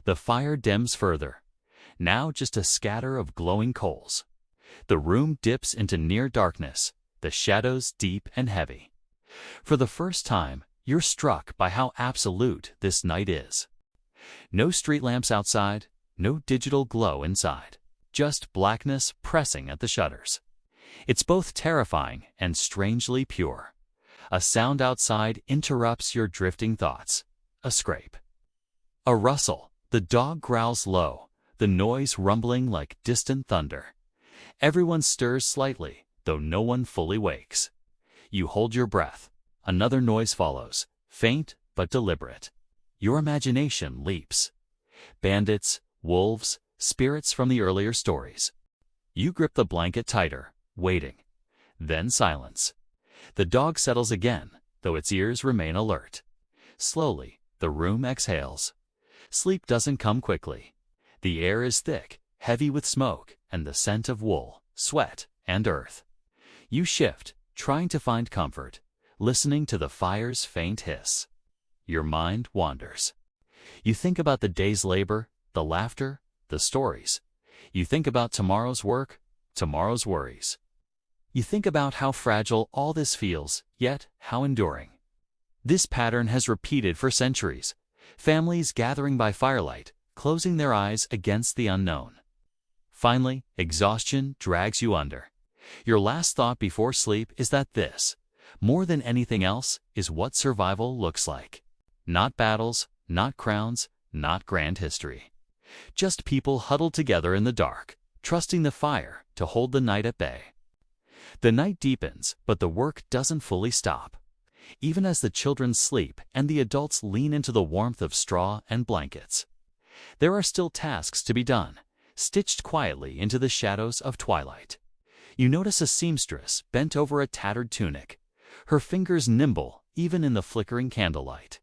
The fire dims further, now just a scatter of glowing coals. The room dips into near darkness, the shadows deep and heavy. For the first time, you're struck by how absolute this night is. No street lamps outside, no digital glow inside, just blackness pressing at the shutters. It's both terrifying and strangely pure. A sound outside interrupts your drifting thoughts. A scrape. A rustle. The dog growls low, the noise rumbling like distant thunder. Everyone stirs slightly, though no one fully wakes. You hold your breath. Another noise follows, faint but deliberate. Your imagination leaps. Bandits, wolves, spirits from the earlier stories. You grip the blanket tighter, waiting. Then silence. The dog settles again, though its ears remain alert. Slowly, the room exhales. Sleep doesn't come quickly. The air is thick, heavy with smoke and the scent of wool, sweat, and earth. You shift, trying to find comfort, listening to the fire's faint hiss. Your mind wanders. You think about the day's labor, the laughter, the stories. You think about tomorrow's work, tomorrow's worries. You think about how fragile all this feels, yet how enduring. This pattern has repeated for centuries. Families gathering by firelight, closing their eyes against the unknown. Finally, exhaustion drags you under. Your last thought before sleep is that this, more than anything else, is what survival looks like. Not battles, not crowns, not grand history. Just people huddled together in the dark, trusting the fire to hold the night at bay. The night deepens, but the work doesn't fully stop. Even as the children sleep and the adults lean into the warmth of straw and blankets. There are still tasks to be done, stitched quietly into the shadows of twilight. You notice a seamstress bent over a tattered tunic, her fingers nimble even in the flickering candlelight.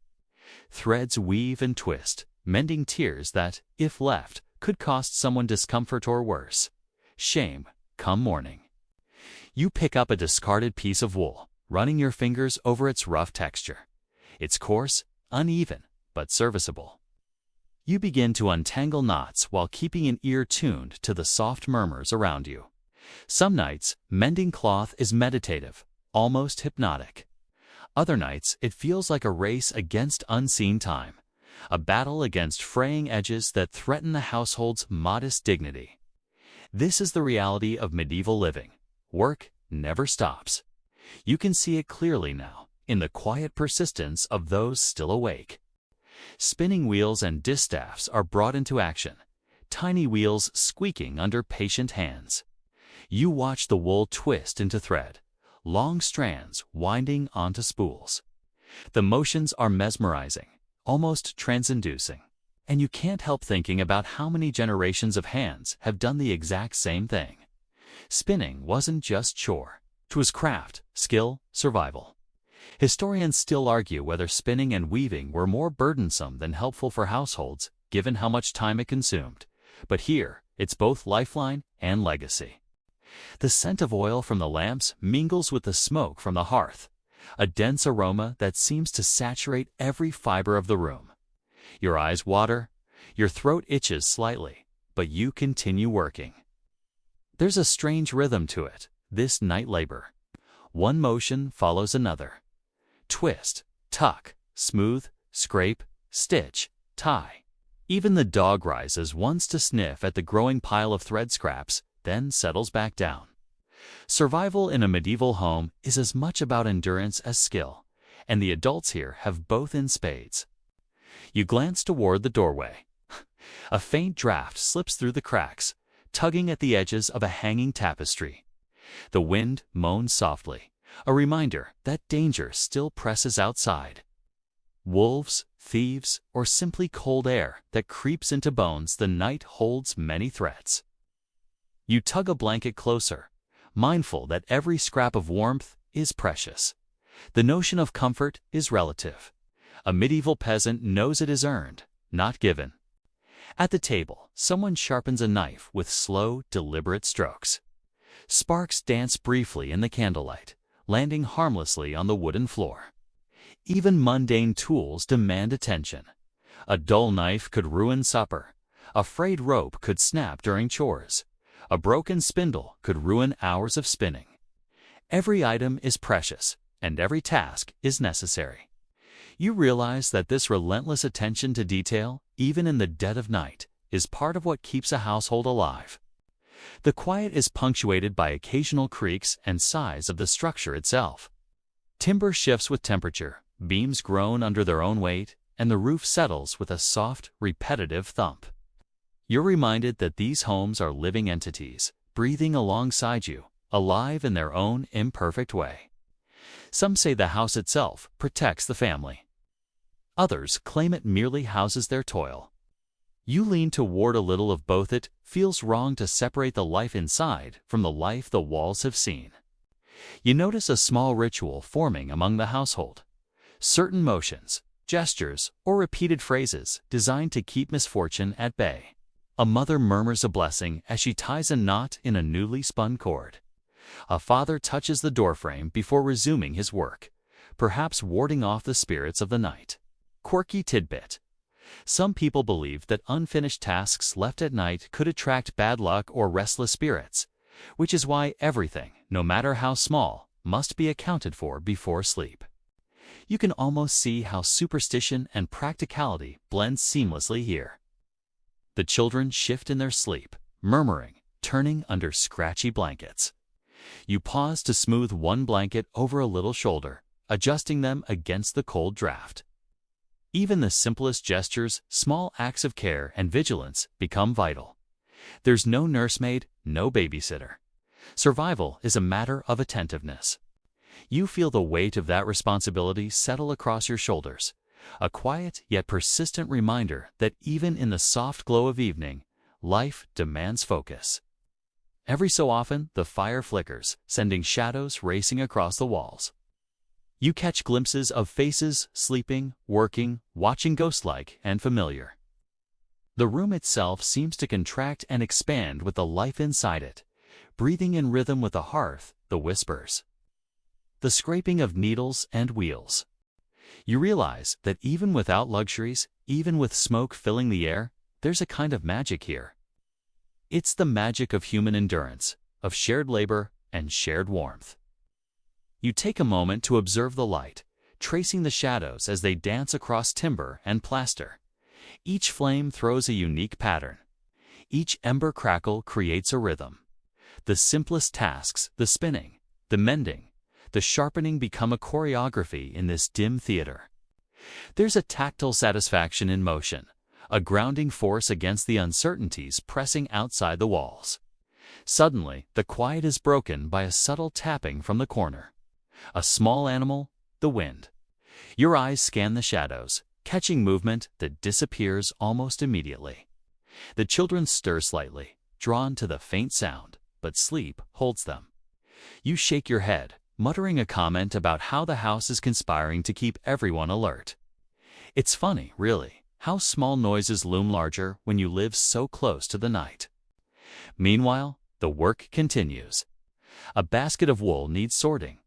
Threads weave and twist, mending tears that, if left, could cost someone discomfort or worse, shame come morning. You pick up a discarded piece of wool, running your fingers over its rough texture. It's coarse, uneven, but serviceable. You begin to untangle knots while keeping an ear tuned to the soft murmurs around you. Some nights, mending cloth is meditative, almost hypnotic. Other nights, it feels like a race against unseen time, a battle against fraying edges that threaten the household's modest dignity. This is the reality of medieval living. Work never stops. You can see it clearly now, in the quiet persistence of those still awake. Spinning wheels and distaffs are brought into action, tiny wheels squeaking under patient hands. You watch the wool twist into thread, long strands winding onto spools. The motions are mesmerizing, almost trance-inducing, and you can't help thinking about how many generations of hands have done the exact same thing. Spinning wasn't just chore. 'Twas craft, skill, survival. Historians still argue whether spinning and weaving were more burdensome than helpful for households, given how much time it consumed. But here, it's both lifeline and legacy. The scent of oil from the lamps mingles with the smoke from the hearth, a dense aroma that seems to saturate every fiber of the room. Your eyes water, your throat itches slightly, but you continue working. There's a strange rhythm to it, this night labor. One motion follows another. Twist, tuck, smooth, scrape, stitch, tie. Even the dog rises once to sniff at the growing pile of thread scraps, then settles back down. Survival in a medieval home is as much about endurance as skill, and the adults here have both in spades. You glance toward the doorway. A faint draft slips through the cracks, tugging at the edges of a hanging tapestry. The wind moans softly, a reminder that danger still presses outside. Wolves, thieves, or simply cold air that creeps into bones, the night holds many threats. You tug a blanket closer, mindful that every scrap of warmth is precious. The notion of comfort is relative. A medieval peasant knows it is earned, not given. At the table, someone sharpens a knife with slow, deliberate strokes. Sparks dance briefly in the candlelight, landing harmlessly on the wooden floor. Even mundane tools demand attention. A dull knife could ruin supper. A frayed rope could snap during chores. A broken spindle could ruin hours of spinning. Every item is precious, and every task is necessary. You realize that this relentless attention to detail, even in the dead of night, is part of what keeps a household alive. The quiet is punctuated by occasional creaks and sighs of the structure itself. Timber shifts with temperature, beams groan under their own weight, and the roof settles with a soft, repetitive thump. You're reminded that these homes are living entities, breathing alongside you, alive in their own imperfect way. Some say the house itself protects the family. Others claim it merely houses their toil. You lean toward a little of both. It feels wrong to separate the life inside from the life the walls have seen. You notice a small ritual forming among the household. Certain motions, gestures, or repeated phrases designed to keep misfortune at bay. A mother murmurs a blessing as she ties a knot in a newly spun cord. A father touches the doorframe before resuming his work, perhaps warding off the spirits of the night. Quirky tidbit. Some people believe that unfinished tasks left at night could attract bad luck or restless spirits, which is why everything, no matter how small, must be accounted for before sleep. You can almost see how superstition and practicality blend seamlessly here. The children shift in their sleep, murmuring, turning under scratchy blankets. You pause to smooth one blanket over a little shoulder, adjusting them against the cold draft. Even the simplest gestures, small acts of care and vigilance become vital. There's no nursemaid, no babysitter. Survival is a matter of attentiveness. You feel the weight of that responsibility settle across your shoulders, a quiet yet persistent reminder that even in the soft glow of evening, life demands focus. Every so often, the fire flickers, sending shadows racing across the walls. You catch glimpses of faces, sleeping, working, watching ghost-like and familiar. The room itself seems to contract and expand with the life inside it, breathing in rhythm with the hearth, the whispers, the scraping of needles and wheels. You realize that even without luxuries, even with smoke filling the air, there's a kind of magic here. It's the magic of human endurance, of shared labor and shared warmth. You take a moment to observe the light, tracing the shadows as they dance across timber and plaster. Each flame throws a unique pattern. Each ember crackle creates a rhythm. The simplest tasks, the spinning, the mending, the sharpening become a choreography in this dim theater. There's a tactile satisfaction in motion, a grounding force against the uncertainties pressing outside the walls. Suddenly, the quiet is broken by a subtle tapping from the corner. A small animal, the wind. Your eyes scan the shadows, catching movement that disappears almost immediately. The children stir slightly, drawn to the faint sound, but sleep holds them. You shake your head, muttering a comment about how the house is conspiring to keep everyone alert. It's funny, really, how small noises loom larger when you live so close to the night. Meanwhile, the work continues. A basket of wool needs sorting.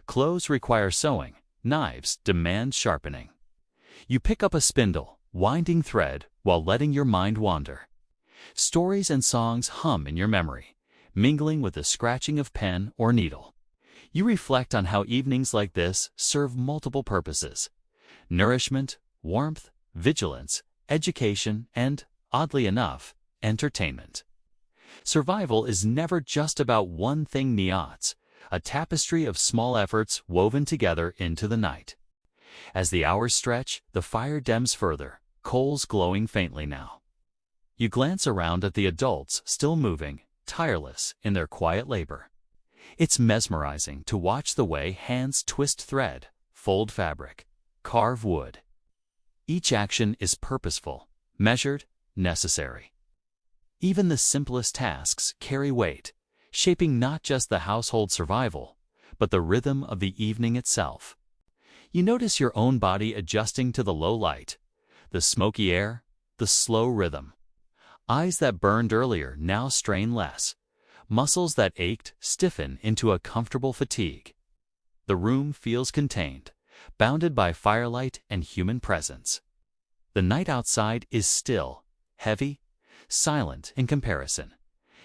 Clothes require sewing. Knives demand sharpening. You pick up a spindle, winding thread while letting your mind wander. Stories and songs hum in your memory, mingling with the scratching of pen or needle. You reflect on how evenings like this serve multiple purposes: nourishment, warmth, vigilance, education, and, oddly enough, entertainment. Survival is never just about one thing. Neots, a tapestry of small efforts woven together into the night. As the hours stretch, the fire dims further, coals glowing faintly now. You glance around at the adults still moving, tireless in their quiet labor. It's mesmerizing to watch the way hands twist thread, fold fabric, carve wood. Each action is purposeful, measured, necessary. Even the simplest tasks carry weight, shaping not just the household survival, but the rhythm of the evening itself. You notice your own body adjusting to the low light, the smoky air, the slow rhythm. Eyes that burned earlier now strain less. Muscles that ached stiffen into a comfortable fatigue. The room feels contained, bounded by firelight and human presence. The night outside is still, heavy, silent in comparison.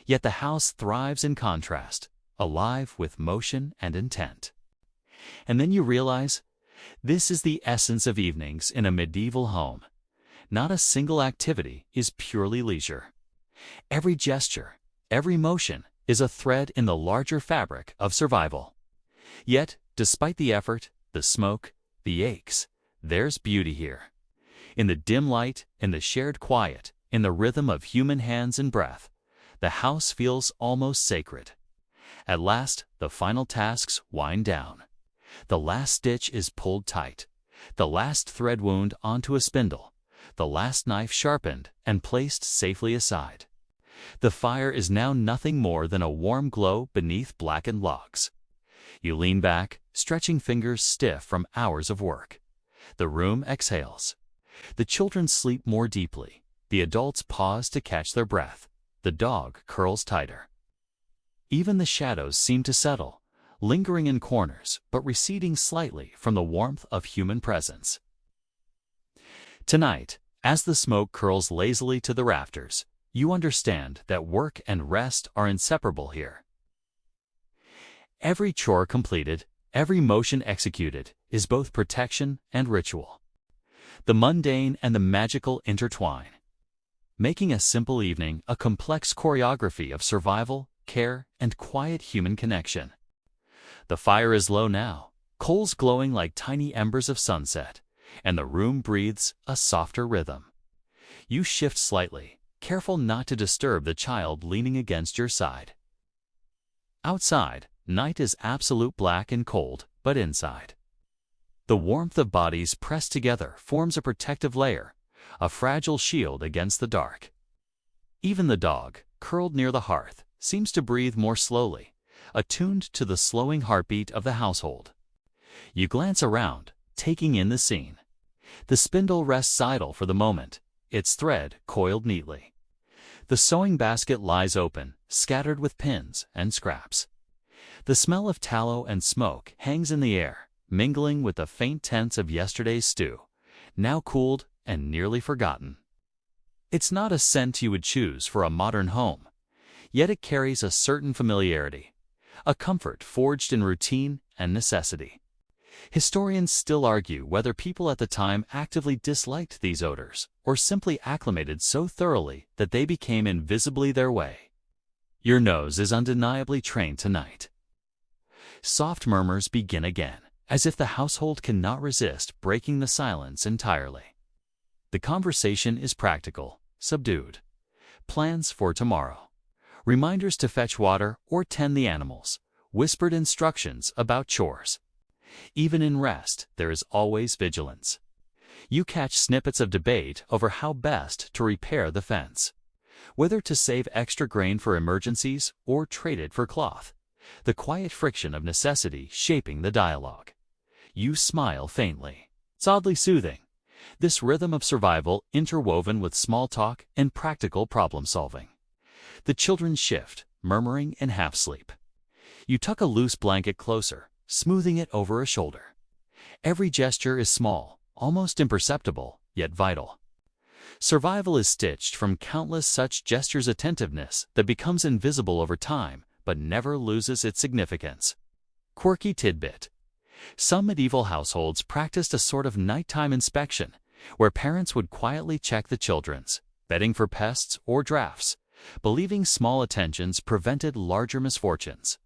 Yet the house thrives in contrast, alive with motion and intent. And then you realize, this is the essence of evenings in a medieval home. Not a single activity is purely leisure. Every gesture, every motion is a thread in the larger fabric of survival. Yet, despite the effort, the smoke, the aches, there's beauty here. In the dim light, in the shared quiet, in the rhythm of human hands and breath, the house feels almost sacred. At last, the final tasks wind down. The last stitch is pulled tight, the last thread wound onto a spindle, the last knife sharpened and placed safely aside. The fire is now nothing more than a warm glow beneath blackened logs. You lean back, stretching fingers stiff from hours of work. The room exhales. The children sleep more deeply. The adults pause to catch their breath. The dog curls tighter. Even the shadows seem to settle, lingering in corners but receding slightly from the warmth of human presence. Tonight, as the smoke curls lazily to the rafters, you understand that work and rest are inseparable here. Every chore completed, every motion executed, is both protection and ritual. The mundane and the magical intertwine, making a simple evening a complex choreography of survival, care, and quiet human connection. The fire is low now, coals glowing like tiny embers of sunset, and the room breathes a softer rhythm. You shift slightly, careful not to disturb the child leaning against your side. Outside, night is absolute black and cold, but inside, the warmth of bodies pressed together forms a protective layer, a fragile shield against the dark. Even the dog, curled near the hearth, seems to breathe more slowly, attuned to the slowing heartbeat of the household. You glance around, taking in the scene. The spindle rests idle for the moment, its thread coiled neatly. The sewing basket lies open, scattered with pins and scraps. The smell of tallow and smoke hangs in the air, mingling with the faint tints of yesterday's stew, now cooled and nearly forgotten. It's not a scent you would choose for a modern home, yet it carries a certain familiarity, a comfort forged in routine and necessity. Historians still argue whether people at the time actively disliked these odors or simply acclimated so thoroughly that they became invisibly their way. Your nose is undeniably trained tonight. Soft murmurs begin again, as if the household cannot resist breaking the silence entirely. The conversation is practical, subdued. Plans for tomorrow. Reminders to fetch water or tend the animals. Whispered instructions about chores. Even in rest, there is always vigilance. You catch snippets of debate over how best to repair the fence, whether to save extra grain for emergencies or trade it for cloth, the quiet friction of necessity shaping the dialogue. You smile faintly. It's oddly soothing, this rhythm of survival interwoven with small talk and practical problem-solving. The children shift, murmuring in half-sleep. You tuck a loose blanket closer, smoothing it over a shoulder. Every gesture is small, almost imperceptible, yet vital. Survival is stitched from countless such gestures, attentiveness that becomes invisible over time but never loses its significance. Quirky tidbit. Some medieval households practiced a sort of nighttime inspection, where parents would quietly check the children's, bedding for pests or drafts, believing small attentions prevented larger misfortunes.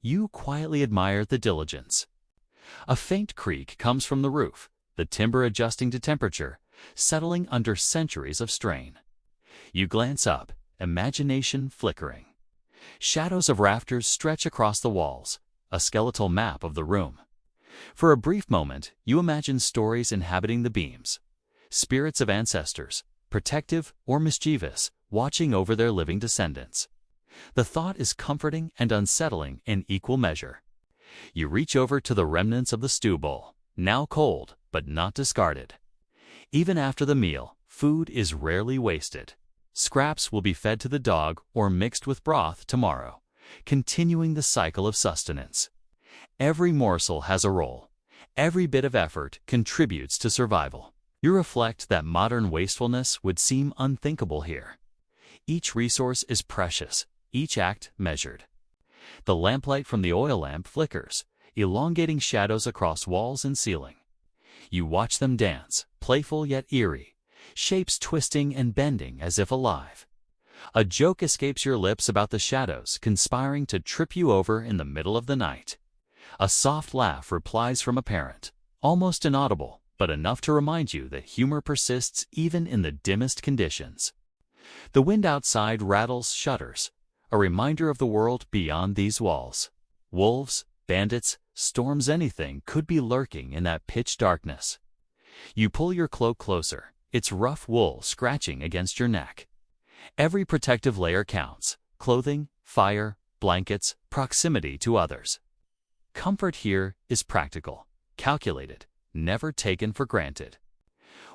You quietly admire the diligence. A faint creak comes from the roof, the timber adjusting to temperature, settling under centuries of strain. You glance up, imagination flickering. Shadows of rafters stretch across the walls, a skeletal map of the room. For a brief moment, you imagine stories inhabiting the beams. Spirits of ancestors, protective or mischievous, watching over their living descendants. The thought is comforting and unsettling in equal measure. You reach over to the remnants of the stew bowl, now cold but not discarded. Even after the meal, food is rarely wasted. Scraps will be fed to the dog or mixed with broth tomorrow, continuing the cycle of sustenance. Every morsel has a role. Every bit of effort contributes to survival. You reflect that modern wastefulness would seem unthinkable here. Each resource is precious, each act measured. The lamplight from the oil lamp flickers, elongating shadows across walls and ceiling. You watch them dance, playful yet eerie, shapes twisting and bending as if alive. A joke escapes your lips about the shadows conspiring to trip you over in the middle of the night. A soft laugh replies from a parent, almost inaudible, but enough to remind you that humor persists even in the dimmest conditions. The wind outside rattles shutters, a reminder of the world beyond these walls. Wolves, bandits, storms, anything could be lurking in that pitch darkness. You pull your cloak closer, its rough wool scratching against your neck. Every protective layer counts: clothing, fire, blankets, proximity to others. Comfort here is practical, calculated, never taken for granted.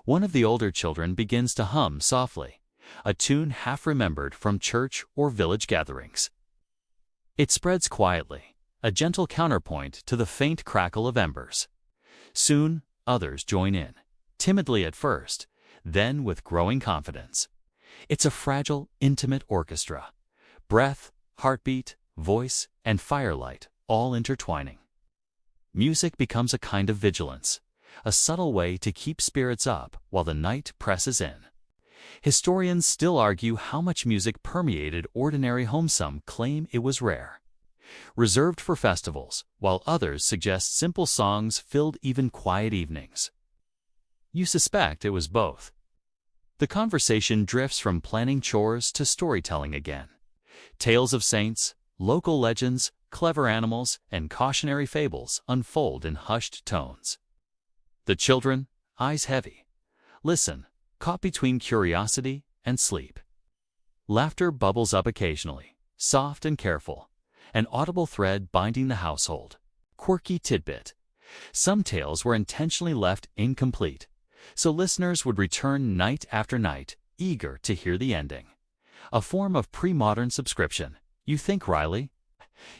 One of the older children begins to hum softly, a tune half remembered from church or village gatherings. It spreads quietly, a gentle counterpoint to the faint crackle of embers. Soon, others join in, timidly at first, then with growing confidence. It's a fragile, intimate orchestra. Breath, heartbeat, voice, and firelight all intertwining. Music becomes a kind of vigilance, a subtle way to keep spirits up while the night presses in. Historians still argue how much music permeated ordinary homes. Some claim it was rare, reserved for festivals, while others suggest simple songs filled even quiet evenings. You suspect it was both. The conversation drifts from planning chores to storytelling again. Tales of saints, local legends, clever animals, and cautionary fables unfold in hushed tones. The children, eyes heavy, listen, caught between curiosity and sleep. Laughter bubbles up occasionally, soft and careful, an audible thread binding the household. Quirky tidbit: some tales were intentionally left incomplete, so listeners would return night after night, eager to hear the ending. A form of pre-modern subscription, you think wryly?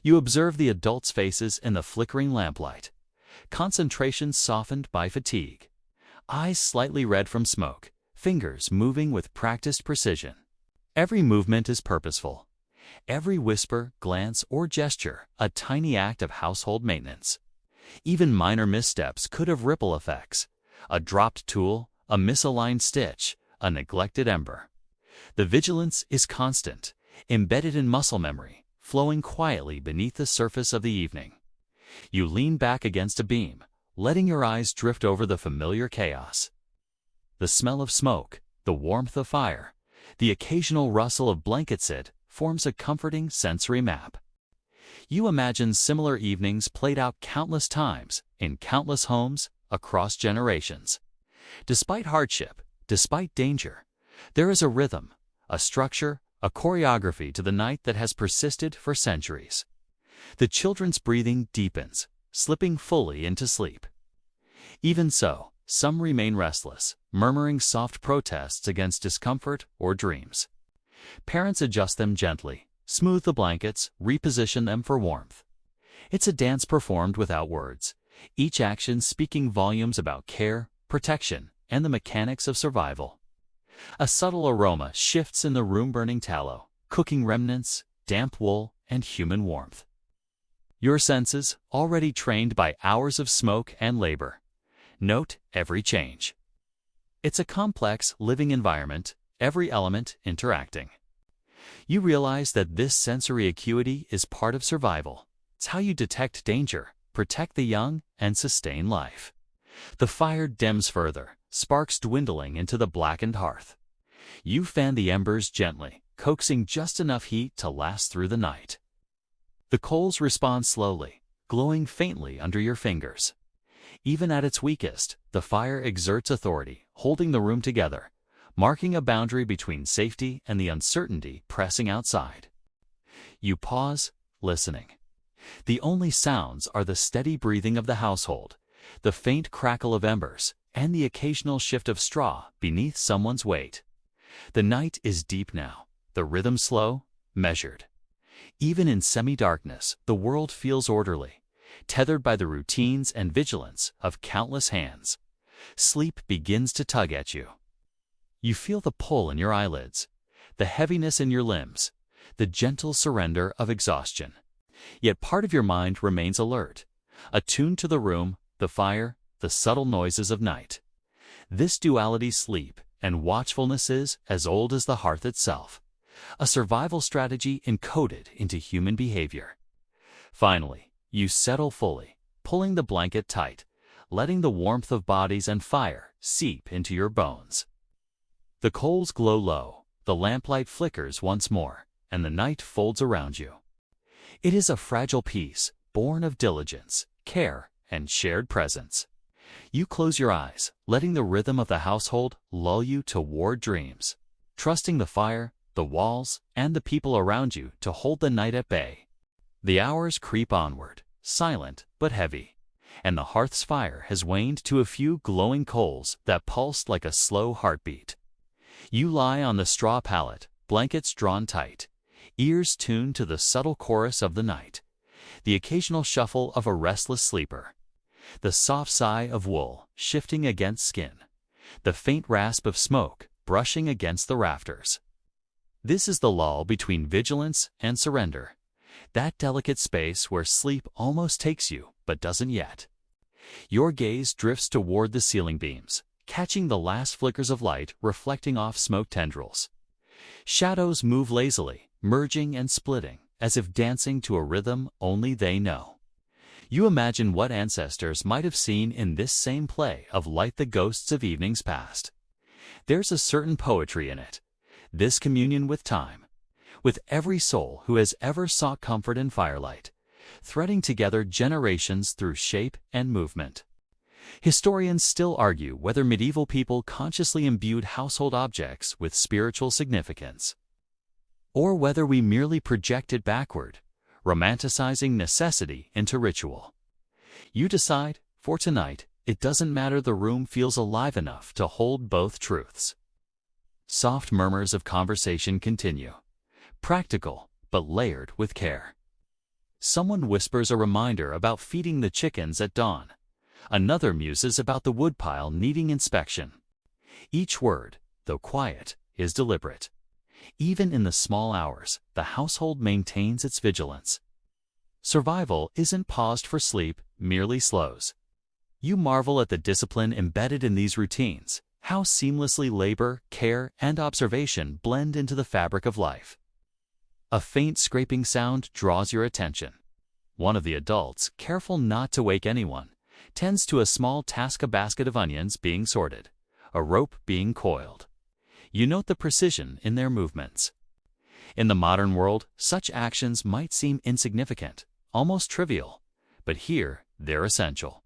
You observe the adults' faces in the flickering lamplight, concentration softened by fatigue, eyes slightly red from smoke, fingers moving with practiced precision. Every movement is purposeful. Every whisper, glance, or gesture a tiny act of household maintenance. Even minor missteps could have ripple effects. A dropped tool, a misaligned stitch, a neglected ember. The vigilance is constant, embedded in muscle memory, flowing quietly beneath the surface of the evening. You lean back against a beam, letting your eyes drift over the familiar chaos. The smell of smoke, the warmth of fire, the occasional rustle of blankets, it forms a comforting sensory map. You imagine similar evenings played out countless times, in countless homes, across generations. Despite hardship, despite danger, there is a rhythm, a structure, a choreography to the night that has persisted for centuries. The children's breathing deepens, slipping fully into sleep. Even so, some remain restless, murmuring soft protests against discomfort or dreams. Parents adjust them gently, smooth the blankets, reposition them for warmth. It's a dance performed without words, each action speaking volumes about care, protection, and the mechanics of survival. A subtle aroma shifts in the room: burning tallow, cooking remnants, damp wool, and human warmth. Your senses, already trained by hours of smoke and labor, note every change. It's a complex, living environment, every element interacting. You realize that this sensory acuity is part of survival. It's how you detect danger, protect the young, and sustain life. The fire dims further, sparks dwindling into the blackened hearth. You fan the embers gently, coaxing just enough heat to last through the night. The coals respond slowly, glowing faintly under your fingers. Even at its weakest, the fire exerts authority, holding the room together, marking a boundary between safety and the uncertainty pressing outside. You pause, listening. The only sounds are the steady breathing of the household, the faint crackle of embers, and the occasional shift of straw beneath someone's weight. The night is deep now, the rhythm slow, measured. Even in semi-darkness, the world feels orderly, tethered by the routines and vigilance of countless hands. Sleep begins to tug at you. You feel the pull in your eyelids, the heaviness in your limbs, the gentle surrender of exhaustion. Yet part of your mind remains alert, attuned to the room, the fire, the subtle noises of night. This duality, sleep and watchfulness, is as old as the hearth itself, a survival strategy encoded into human behavior. Finally, you settle fully, pulling the blanket tight, letting the warmth of bodies and fire seep into your bones. The coals glow low, the lamplight flickers once more, and the night folds around you. It is a fragile peace, born of diligence, care, and shared presence. You close your eyes, letting the rhythm of the household lull you toward dreams, trusting the fire, the walls, and the people around you to hold the night at bay. The hours creep onward, silent but heavy, and the hearth's fire has waned to a few glowing coals that pulsed like a slow heartbeat. You lie on the straw pallet, blankets drawn tight, ears tuned to the subtle chorus of the night, the occasional shuffle of a restless sleeper, the soft sigh of wool shifting against skin, the faint rasp of smoke brushing against the rafters. This is the lull between vigilance and surrender, that delicate space where sleep almost takes you but doesn't yet. Your gaze drifts toward the ceiling beams, catching the last flickers of light reflecting off smoke tendrils. Shadows move lazily, merging and splitting, as if dancing to a rhythm only they know. You imagine what ancestors might have seen in this same play of light, the ghosts of evenings past. There's a certain poetry in it, this communion with time, with every soul who has ever sought comfort in firelight, threading together generations through shape and movement. Historians still argue whether medieval people consciously imbued household objects with spiritual significance, or whether we merely project it backward, romanticizing necessity into ritual. You decide, for tonight, it doesn't matter, the room feels alive enough to hold both truths. Soft murmurs of conversation continue, practical but layered with care. Someone whispers a reminder about feeding the chickens at dawn. Another muses about the woodpile needing inspection. Each word, though quiet, is deliberate. Even in the small hours, the household maintains its vigilance. Survival isn't paused for sleep, merely slows. You marvel at the discipline embedded in these routines, how seamlessly labor, care, and observation blend into the fabric of life. A faint scraping sound draws your attention. One of the adults, careful not to wake anyone, tends to a small basket of onions being sorted, a rope being coiled. You note the precision in their movements. In the modern world, such actions might seem insignificant, almost trivial, but here they're essential.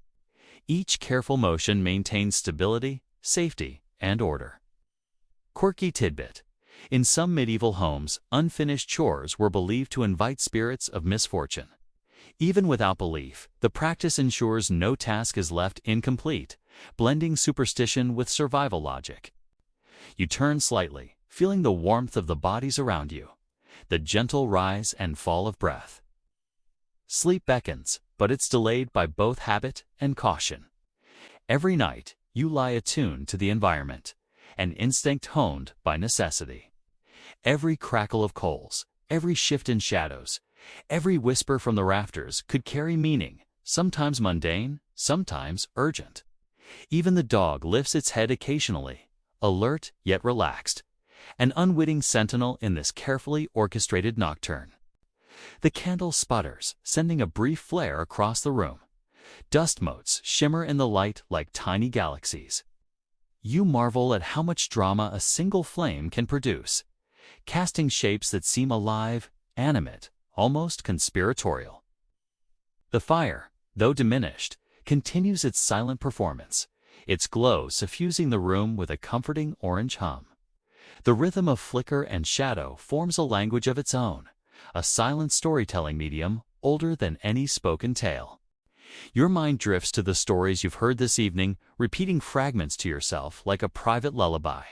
Each careful motion maintains stability, safety, and order. Quirky tidbit: in some medieval homes, unfinished chores were believed to invite spirits of misfortune. Even without belief, the practice ensures no task is left incomplete, blending superstition with survival logic. You turn slightly, feeling the warmth of the bodies around you, the gentle rise and fall of breath. Sleep beckons, but it's delayed by both habit and caution. Every night, you lie attuned to the environment, an instinct honed by necessity. Every crackle of coals, every shift in shadows, every whisper from the rafters could carry meaning, sometimes mundane, sometimes urgent. Even the dog lifts its head occasionally, alert yet relaxed, an unwitting sentinel in this carefully orchestrated nocturne. The candle sputters, sending a brief flare across the room. Dust motes shimmer in the light like tiny galaxies. You marvel at how much drama a single flame can produce, casting shapes that seem alive, animate, almost conspiratorial. The fire, though diminished, continues its silent performance, its glow suffusing the room with a comforting orange hum. The rhythm of flicker and shadow forms a language of its own, a silent storytelling medium older than any spoken tale. Your mind drifts to the stories you've heard this evening, repeating fragments to yourself like a private lullaby.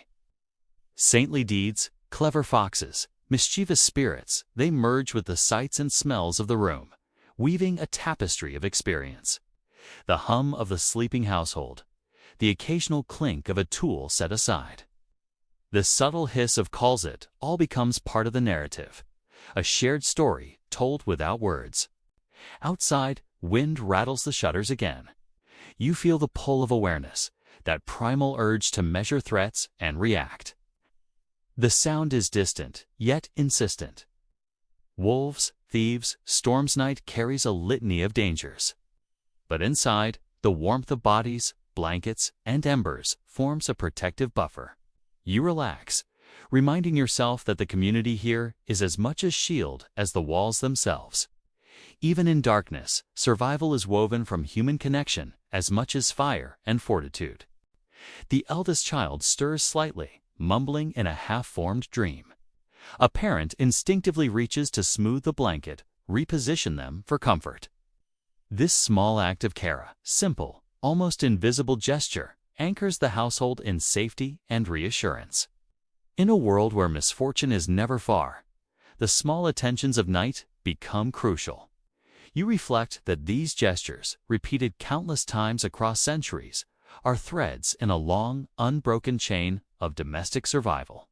Saintly deeds, clever foxes, mischievous spirits, they merge with the sights and smells of the room, weaving a tapestry of experience. The hum of the sleeping household, the occasional clink of a tool set aside. The subtle hiss of coldest all becomes part of the narrative, a shared story told without words. Outside, wind rattles the shutters again. You feel the pull of awareness, that primal urge to measure threats and react. The sound is distant, yet insistent. Wolves, thieves, storm's night carries a litany of dangers. But inside, the warmth of bodies, blankets, and embers forms a protective buffer. You relax, reminding yourself that the community here is as much a shield as the walls themselves. Even in darkness, survival is woven from human connection as much as fire and fortitude. The eldest child stirs slightly, mumbling in a half-formed dream. A parent instinctively reaches to smooth the blanket, reposition them for comfort. This small act of care, simple, almost invisible gesture, anchors the household in safety and reassurance. In a world where misfortune is never far, the small attentions of night become crucial. You reflect that these gestures, repeated countless times across centuries, are threads in a long, unbroken chain of domestic survival.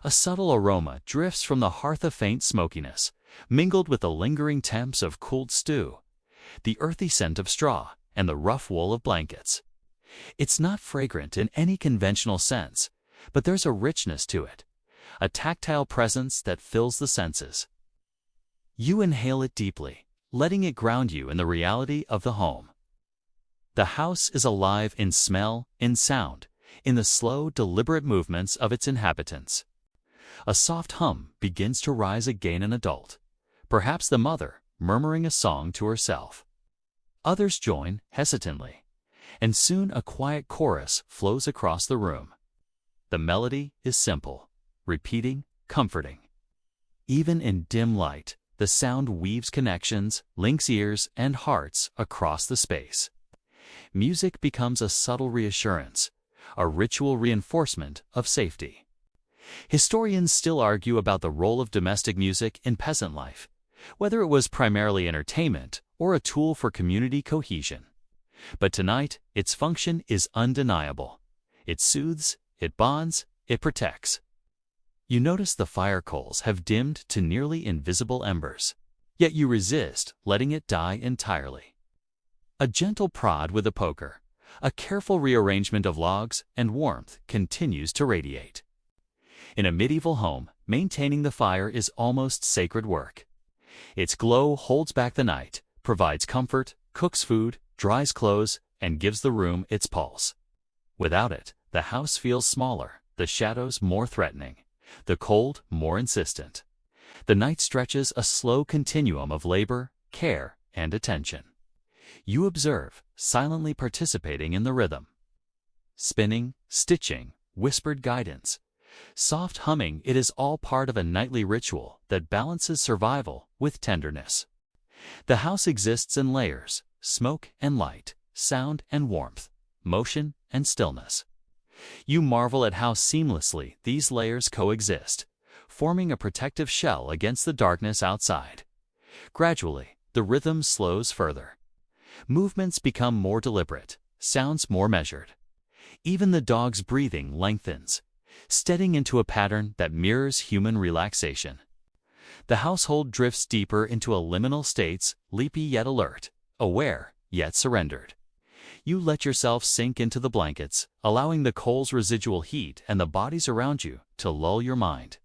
A subtle aroma drifts from the hearth, of faint smokiness, mingled with the lingering temps of cooled stew, the earthy scent of straw, and the rough wool of blankets. It's not fragrant in any conventional sense, but there's a richness to it, a tactile presence that fills the senses. You inhale it deeply, letting it ground you in the reality of the home. The house is alive in smell, in sound, in the slow, deliberate movements of its inhabitants. A soft hum begins to rise again in adult, perhaps the mother murmuring a song to herself. Others join hesitantly, and soon a quiet chorus flows across the room. The melody is simple, repeating, comforting. Even in dim light, the sound weaves connections, links ears and hearts across the space. Music becomes a subtle reassurance, a ritual reinforcement of safety. Historians still argue about the role of domestic music in peasant life, whether it was primarily entertainment or a tool for community cohesion. But tonight, its function is undeniable. It soothes, it bonds, it protects. You notice the fire coals have dimmed to nearly invisible embers, yet you resist letting it die entirely. A gentle prod with a poker, a careful rearrangement of logs and warmth continues to radiate. In a medieval home, maintaining the fire is almost sacred work. Its glow holds back the night, provides comfort, cooks food, dries clothes, and gives the room its pulse. Without it, the house feels smaller, the shadows more threatening, the cold more insistent. The night stretches a slow continuum of labor, care, and attention. You observe, silently participating in the rhythm. Spinning, stitching, whispered guidance, soft humming, it is all part of a nightly ritual that balances survival with tenderness. The house exists in layers: smoke and light, sound and warmth, motion and stillness. You marvel at how seamlessly these layers coexist, forming a protective shell against the darkness outside. Gradually, the rhythm slows further. Movements become more deliberate, sounds more measured. Even the dog's breathing lengthens, steadying into a pattern that mirrors human relaxation. The household drifts deeper into a liminal states, leapy yet alert, aware yet surrendered. You let yourself sink into the blankets, allowing the coal's residual heat and the bodies around you to lull your mind.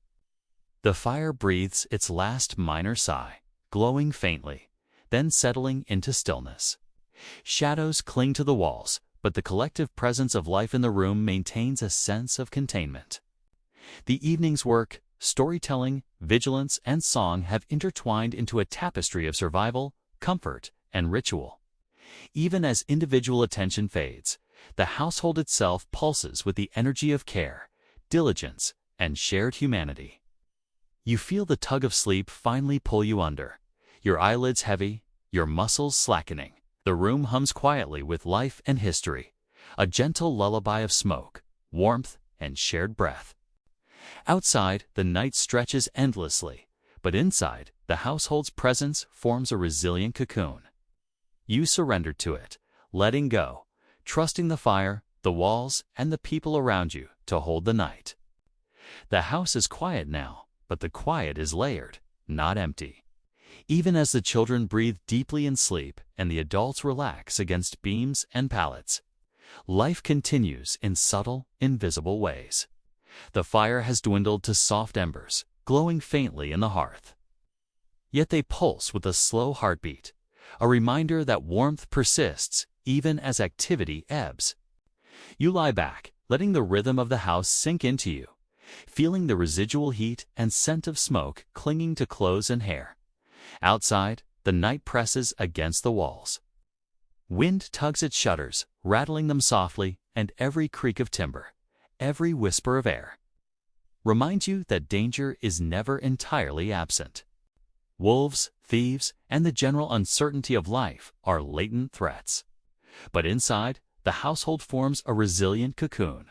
The fire breathes its last minor sigh, glowing faintly, then settling into stillness. Shadows cling to the walls, but the collective presence of life in the room maintains a sense of containment. The evening's work, storytelling, vigilance, and song have intertwined into a tapestry of survival, comfort, and ritual. Even as individual attention fades, the household itself pulses with the energy of care, diligence, and shared humanity. You feel the tug of sleep finally pull you under, your eyelids heavy, your muscles slackening. The room hums quietly with life and history, a gentle lullaby of smoke, warmth, and shared breath. Outside, the night stretches endlessly, but inside, the household's presence forms a resilient cocoon. You surrender to it, letting go, trusting the fire, the walls, and the people around you to hold the night. The house is quiet now, but the quiet is layered, not empty. Even as the children breathe deeply in sleep and the adults relax against beams and pallets, life continues in subtle, invisible ways. The fire has dwindled to soft embers, glowing faintly in the hearth. Yet they pulse with a slow heartbeat, a reminder that warmth persists even as activity ebbs. You lie back, letting the rhythm of the house sink into you, feeling the residual heat and scent of smoke clinging to clothes and hair. Outside, the night presses against the walls. Wind tugs at shutters, rattling them softly, and every creak of timber, every whisper of air, reminds you that danger is never entirely absent. Wolves, thieves, and the general uncertainty of life are latent threats. But inside, the household forms a resilient cocoon.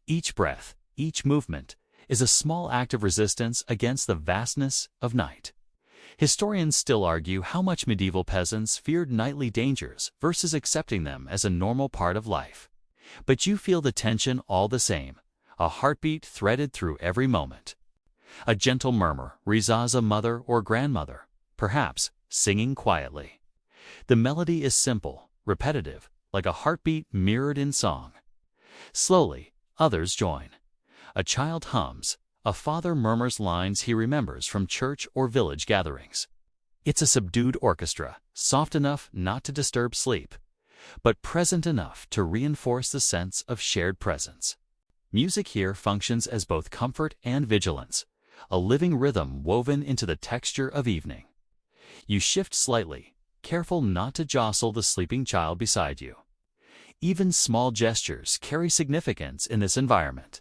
Each breath, each movement, is a small act of resistance against the vastness of night. Historians still argue how much medieval peasants feared nightly dangers versus accepting them as a normal part of life. But you feel the tension all the same, a heartbeat threaded through every moment. A gentle murmur reaches a mother or grandmother, perhaps singing quietly. The melody is simple, repetitive, like a heartbeat mirrored in song. Slowly, others join. A child hums. A father murmurs lines he remembers from church or village gatherings. It's a subdued orchestra, soft enough not to disturb sleep, but present enough to reinforce the sense of shared presence. Music here functions as both comfort and vigilance, a living rhythm woven into the texture of evening. You shift slightly, careful not to jostle the sleeping child beside you. Even small gestures carry significance in this environment.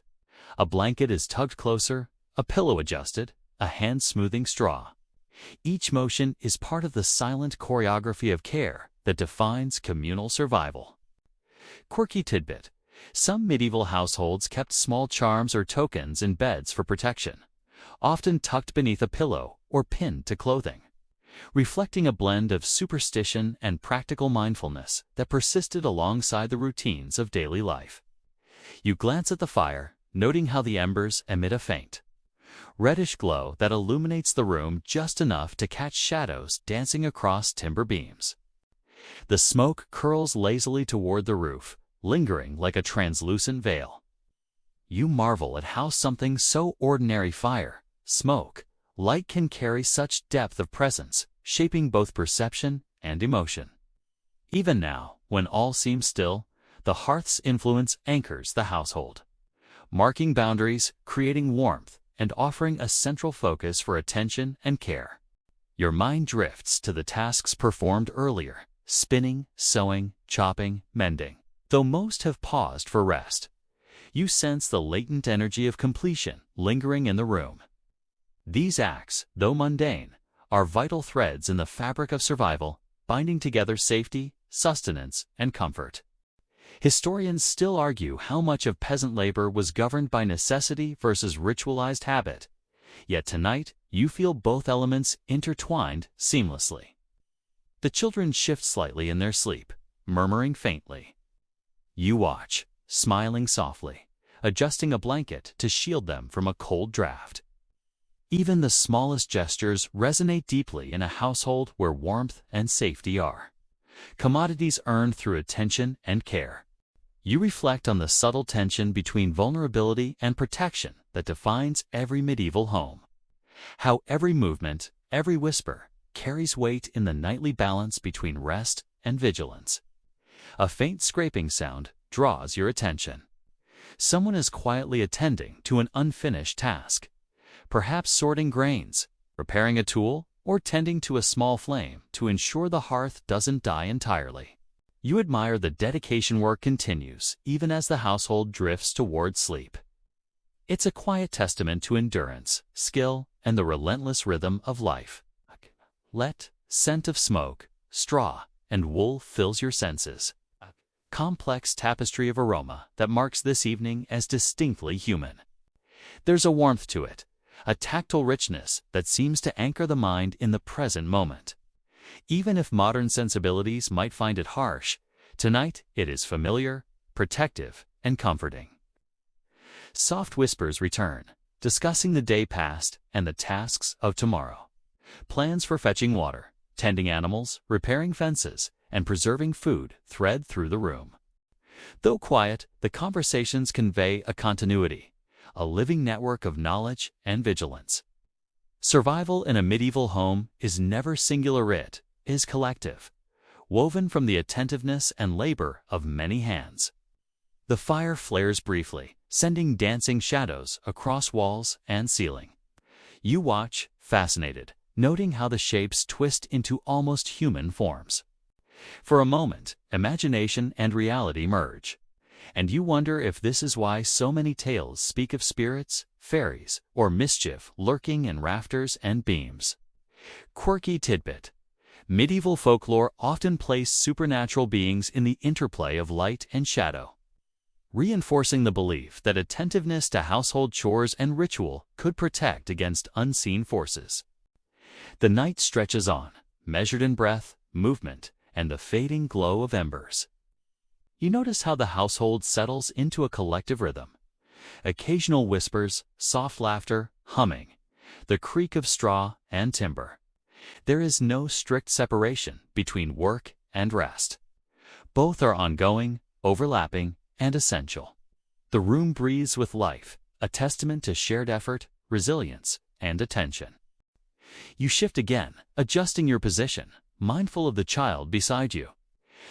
A blanket is tugged closer, a pillow adjusted, a hand smoothing straw. Each motion is part of the silent choreography of care that defines communal survival. Quirky tidbit: some medieval households kept small charms or tokens in beds for protection, often tucked beneath a pillow or pinned to clothing, reflecting a blend of superstition and practical mindfulness that persisted alongside the routines of daily life. You glance at the fire, noting how the embers emit a faint, reddish glow that illuminates the room just enough to catch shadows dancing across timber beams. The smoke curls lazily toward the roof, lingering like a translucent veil. You marvel at how something so ordinary, fire, smoke, light, can carry such depth of presence, shaping both perception and emotion. Even now, when all seems still, the hearth's influence anchors the household, marking boundaries, creating warmth, and offering a central focus for attention and care. Your mind drifts to the tasks performed earlier: spinning, sewing, chopping, mending. Though most have paused for rest, you sense the latent energy of completion lingering in the room. These acts, though mundane, are vital threads in the fabric of survival, binding together safety, sustenance, and comfort. Historians still argue how much of peasant labor was governed by necessity versus ritualized habit, yet tonight you feel both elements intertwined seamlessly. The children shift slightly in their sleep, murmuring faintly. You watch, smiling softly, adjusting a blanket to shield them from a cold draft. Even the smallest gestures resonate deeply in a household where warmth and safety are commodities earned through attention and care. You reflect on the subtle tension between vulnerability and protection that defines every medieval home. How every movement, every whisper, carries weight in the nightly balance between rest and vigilance. A faint scraping sound draws your attention. Someone is quietly attending to an unfinished task, perhaps sorting grains, repairing a tool, or tending to a small flame to ensure the hearth doesn't die entirely. You admire the dedication. Work continues even as the household drifts toward sleep. It's a quiet testament to endurance, skill, and the relentless rhythm of life. Scent of smoke, straw, and wool fills your senses. A complex tapestry of aroma that marks this evening as distinctly human. There's a warmth to it, a tactile richness that seems to anchor the mind in the present moment. Even if modern sensibilities might find it harsh, tonight it is familiar, protective, and comforting. Soft whispers return, discussing the day past and the tasks of tomorrow. Plans for fetching water, tending animals, repairing fences, and preserving food thread through the room. Though quiet, the conversations convey a continuity, a living network of knowledge and vigilance. Survival in a medieval home is never singular, it is collective, woven from the attentiveness and labor of many hands. The fire flares briefly, sending dancing shadows across walls and ceiling. You watch, fascinated, noting how the shapes twist into almost human forms. For a moment, imagination and reality merge, and you wonder if this is why so many tales speak of spirits, fairies, or mischief lurking in rafters and beams. Quirky tidbit: medieval folklore often placed supernatural beings in the interplay of light and shadow, reinforcing the belief that attentiveness to household chores and ritual could protect against unseen forces. The night stretches on, measured in breath, movement, and the fading glow of embers. You notice how the household settles into a collective rhythm. Occasional whispers, soft laughter, humming, the creak of straw and timber. There is no strict separation between work and rest. Both are ongoing, overlapping, and essential. The room breathes with life, a testament to shared effort, resilience, and attention. You shift again, adjusting your position, mindful of the child beside you.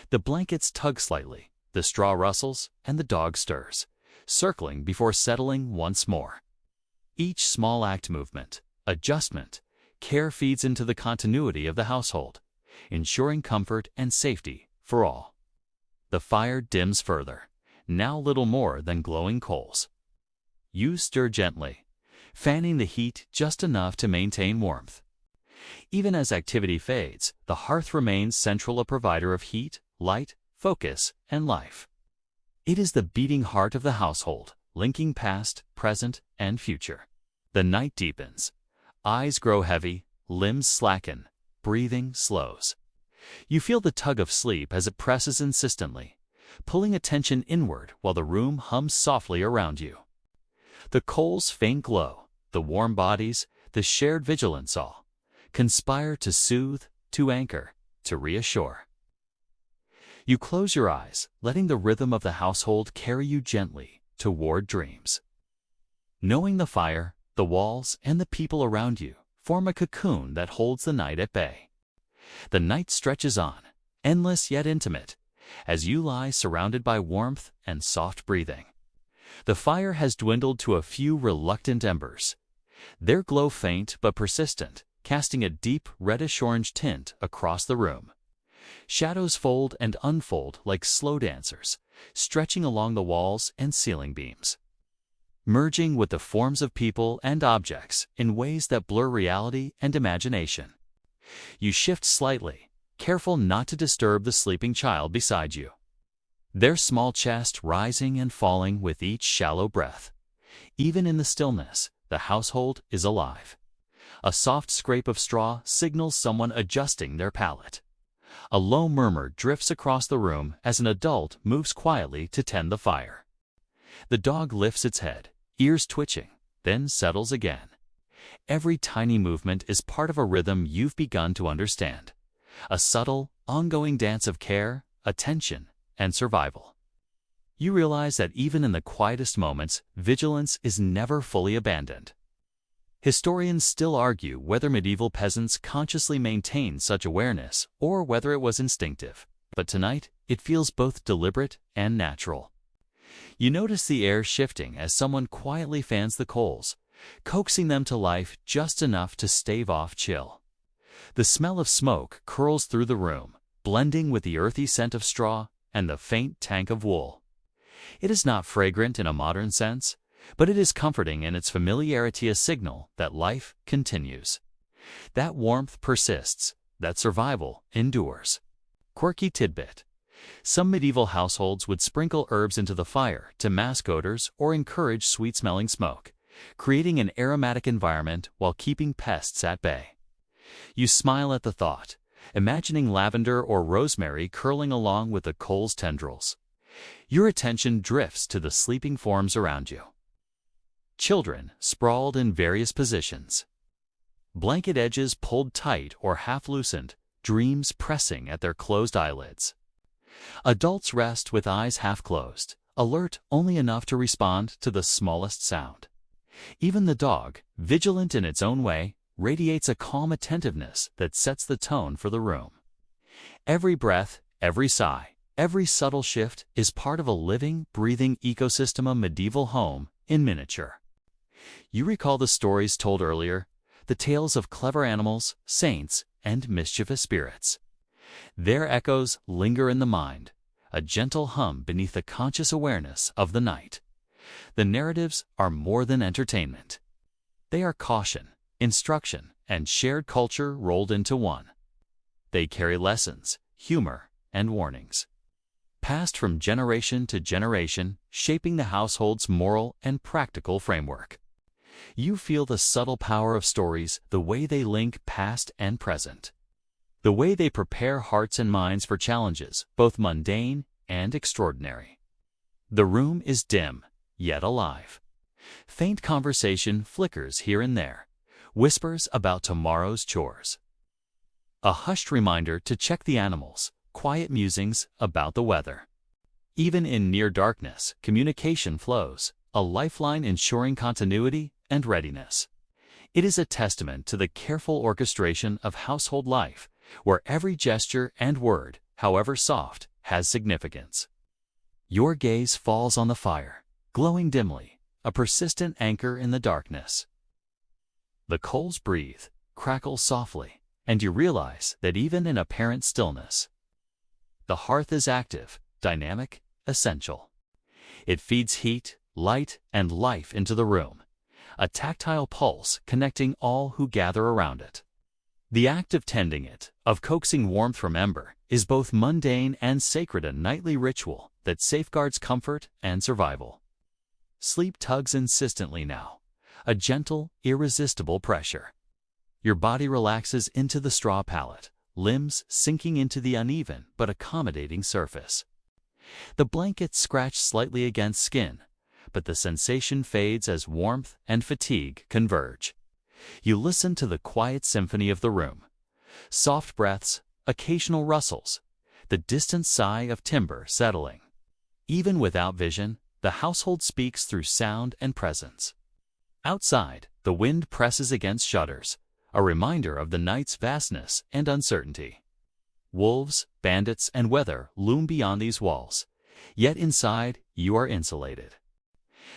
The blankets tug slightly, the straw rustles, and the dog stirs, circling before settling once more. Each small act, movement, adjustment, care feeds into the continuity of the household, ensuring comfort and safety for all. The fire dims further, now little more than glowing coals. You stir gently, fanning the heat just enough to maintain warmth. Even as activity fades, the hearth remains central, a provider of heat, light, focus, and life. It is the beating heart of the household, linking past, present, and future. The night deepens. Eyes grow heavy, limbs slacken, breathing slows. You feel the tug of sleep as it presses insistently, pulling attention inward while the room hums softly around you. The coals' faint glow, the warm bodies, the shared vigilance all conspire to soothe, to anchor, to reassure. You close your eyes, letting the rhythm of the household carry you gently toward dreams. Knowing the fire, the walls, and the people around you form a cocoon that holds the night at bay. The night stretches on, endless yet intimate, as you lie surrounded by warmth and soft breathing. The fire has dwindled to a few reluctant embers, their glow faint but persistent, casting a deep reddish-orange tint across the room. Shadows fold and unfold like slow dancers, stretching along the walls and ceiling beams, merging with the forms of people and objects in ways that blur reality and imagination. You shift slightly, careful not to disturb the sleeping child beside you, their small chest rising and falling with each shallow breath. Even in the stillness, the household is alive. A soft scrape of straw signals someone adjusting their pallet. A low murmur drifts across the room as an adult moves quietly to tend the fire. The dog lifts its head, ears twitching, then settles again. Every tiny movement is part of a rhythm you've begun to understand, a subtle, ongoing dance of care, attention, and survival. You realize that even in the quietest moments, vigilance is never fully abandoned. Historians still argue whether medieval peasants consciously maintained such awareness or whether it was instinctive. but tonight it feels both deliberate and natural. You notice the air shifting as someone quietly fans the coals, coaxing them to life just enough to stave off chill. The smell of smoke curls through the room, blending with the earthy scent of straw and the faint tang of wool. It is not fragrant in a modern sense, but it is comforting in its familiarity, a signal that life continues. That warmth persists, that survival endures. Quirky tidbit. Some medieval households would sprinkle herbs into the fire to mask odors or encourage sweet-smelling smoke, creating an aromatic environment while keeping pests at bay. You smile at the thought, imagining lavender or rosemary curling along with the coal's tendrils. Your attention drifts to the sleeping forms around you. Children sprawled in various positions. Blanket edges pulled tight or half loosened, dreams pressing at their closed eyelids. Adults rest with eyes half closed, alert only enough to respond to the smallest sound. Even the dog, vigilant in its own way, radiates a calm attentiveness that sets the tone for the room. Every breath, every sigh, every subtle shift is part of a living, breathing ecosystem, a medieval home in miniature. You recall the stories told earlier, the tales of clever animals, saints, and mischievous spirits. Their echoes linger in the mind, a gentle hum beneath the conscious awareness of the night. The narratives are more than entertainment. They are caution, instruction, and shared culture rolled into one. They carry lessons, humor, and warnings, passed from generation to generation, shaping the household's moral and practical framework. You feel the subtle power of stories, the way they link past and present, the way they prepare hearts and minds for challenges, both mundane and extraordinary. The room is dim, yet alive. Faint conversation flickers here and there, whispers about tomorrow's chores. A hushed reminder to check the animals, quiet musings about the weather. Even in near darkness, communication flows, a lifeline ensuring continuity and readiness. It is a testament to the careful orchestration of household life, where every gesture and word, however soft, has significance. Your gaze falls on the fire, glowing dimly, a persistent anchor in the darkness. The coals breathe, crackle softly, and you realize that even in apparent stillness, the hearth is active, dynamic, essential. It feeds heat, light, and life into the room, a tactile pulse connecting all who gather around it. The act of tending it, of coaxing warmth from ember, is both mundane and sacred, a nightly ritual that safeguards comfort and survival. Sleep tugs insistently now, a gentle, irresistible pressure. Your body relaxes into the straw pallet, limbs sinking into the uneven but accommodating surface. The blankets scratch slightly against skin, but the sensation fades as warmth and fatigue converge. You listen to the quiet symphony of the room. Soft breaths, occasional rustles, the distant sigh of timber settling. Even without vision, the household speaks through sound and presence. Outside, the wind presses against shutters, a reminder of the night's vastness and uncertainty. Wolves, bandits, and weather loom beyond these walls, yet inside you are insulated.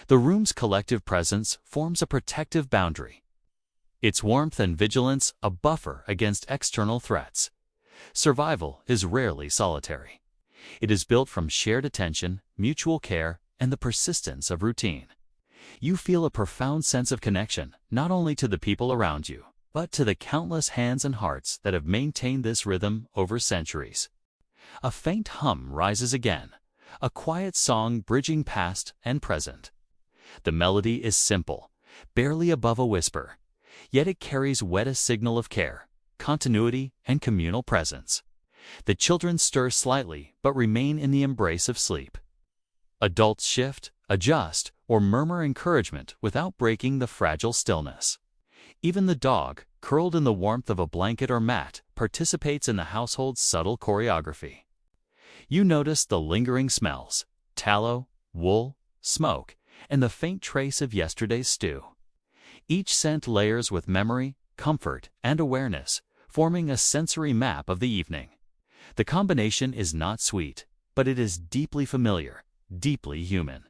The room's collective presence forms a protective boundary, its warmth and vigilance a buffer against external threats. Survival is rarely solitary. It is built from shared attention, mutual care, and the persistence of routine. You feel a profound sense of connection, not only to the people around you, but to the countless hands and hearts that have maintained this rhythm over centuries. A faint hum rises again, a quiet song bridging past and present. The melody is simple, barely above a whisper, yet it carries a signal of care, continuity, and communal presence. The children stir slightly but remain in the embrace of sleep. Adults shift, adjust, or murmur encouragement without breaking the fragile stillness. Even the dog, curled in the warmth of a blanket or mat, participates in the household's subtle choreography. You notice the lingering smells: tallow, wool, smoke, and the faint trace of yesterday's stew. Each scent layers with memory, comfort, and awareness, forming a sensory map of the evening. The combination is not sweet, but it is deeply familiar, deeply human.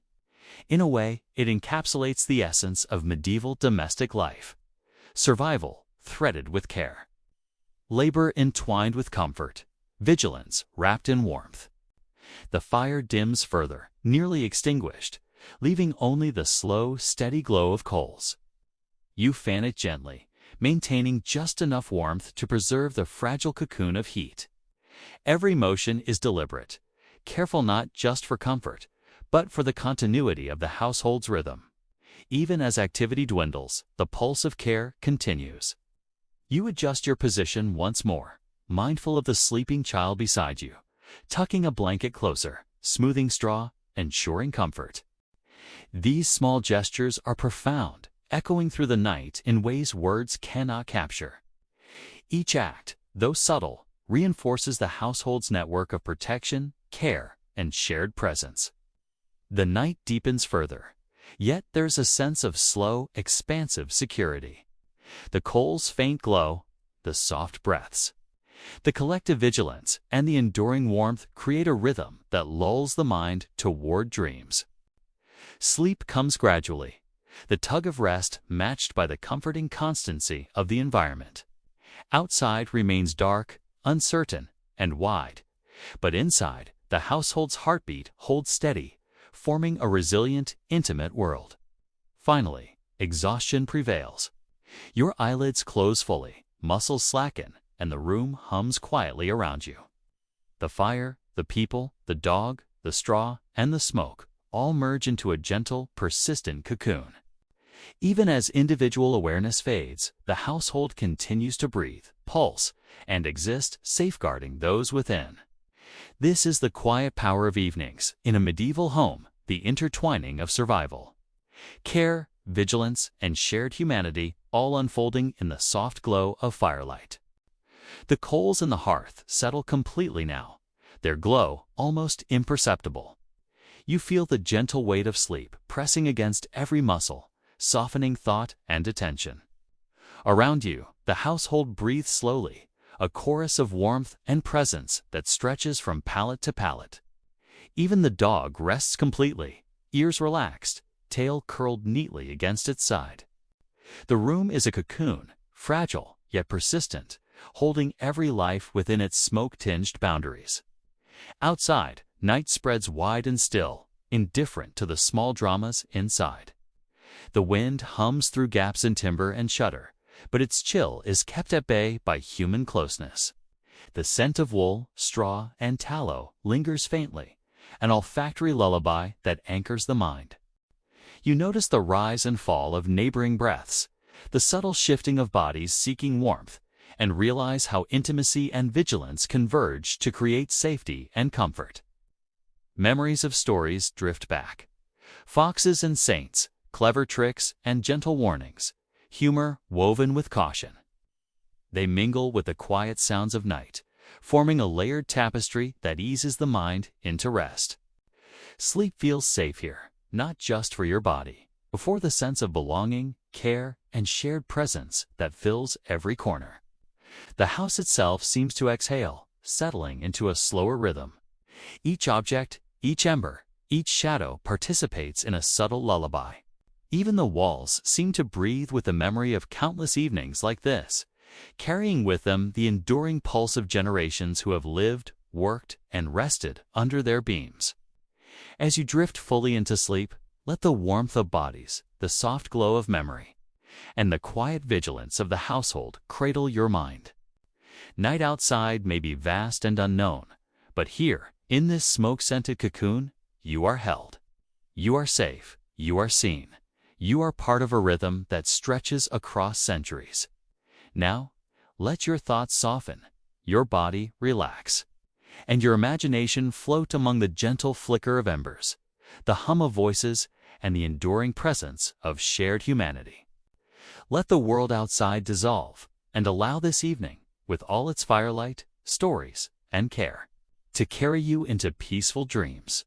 In a way, it encapsulates the essence of medieval domestic life. Survival threaded with care. Labor entwined with comfort. Vigilance wrapped in warmth. The fire dims further, nearly extinguished, leaving only the slow, steady glow of coals. You fan it gently, maintaining just enough warmth to preserve the fragile cocoon of heat. Every motion is deliberate, careful not just for comfort, but for the continuity of the household's rhythm. Even as activity dwindles, the pulse of care continues. You adjust your position once more, mindful of the sleeping child beside you, tucking a blanket closer, smoothing straw, ensuring comfort. These small gestures are profound, echoing through the night in ways words cannot capture. Each act, though subtle, reinforces the household's network of protection, care, and shared presence. The night deepens further, yet there's a sense of slow, expansive security. The coal's faint glow, the soft breaths, the collective vigilance, and the enduring warmth create a rhythm that lulls the mind toward dreams. Sleep comes gradually, the tug of rest matched by the comforting constancy of the environment. Outside remains dark, uncertain, and wide, but inside, the household's heartbeat holds steady, forming a resilient, intimate world. Finally, exhaustion prevails. Your eyelids close fully, muscles slacken, and the room hums quietly around you. The fire, the people, the dog, the straw, and the smoke all merge into a gentle, persistent cocoon. Even as individual awareness fades, the household continues to breathe, pulse, and exist, safeguarding those within. This is the quiet power of evenings in a medieval home, the intertwining of survival. Care, vigilance, and shared humanity all unfolding in the soft glow of firelight. The coals in the hearth settle completely now, their glow almost imperceptible. You feel the gentle weight of sleep pressing against every muscle, softening thought and attention. Around you, the household breathes slowly, a chorus of warmth and presence that stretches from palate to palate. Even the dog rests completely, ears relaxed, tail curled neatly against its side. The room is a cocoon, fragile yet persistent, holding every life within its smoke-tinged boundaries. Outside, night spreads wide and still, indifferent to the small dramas inside. The wind hums through gaps in timber and shutter, but its chill is kept at bay by human closeness. The scent of wool, straw, and tallow lingers faintly, an olfactory lullaby that anchors the mind. You notice the rise and fall of neighboring breaths, the subtle shifting of bodies seeking warmth, and realize how intimacy and vigilance converge to create safety and comfort. Memories of stories drift back. Foxes and saints, clever tricks and gentle warnings, humor woven with caution. They mingle with the quiet sounds of night, forming a layered tapestry that eases the mind into rest. Sleep feels safe here, not just for your body, but for the sense of belonging, care, and shared presence that fills every corner. The house itself seems to exhale, settling into a slower rhythm. Each object, each ember, each shadow participates in a subtle lullaby. Even the walls seem to breathe with the memory of countless evenings like this, carrying with them the enduring pulse of generations who have lived, worked, and rested under their beams. As you drift fully into sleep, let the warmth of bodies, the soft glow of memory, and the quiet vigilance of the household cradle your mind. Night outside may be vast and unknown, but here, in this smoke-scented cocoon, you are held. You are safe. You are seen. You are part of a rhythm that stretches across centuries. Now, let your thoughts soften, your body relax, and your imagination float among the gentle flicker of embers, the hum of voices, and the enduring presence of shared humanity. Let the world outside dissolve, and allow this evening, with all its firelight, stories, and care, to carry you into peaceful dreams.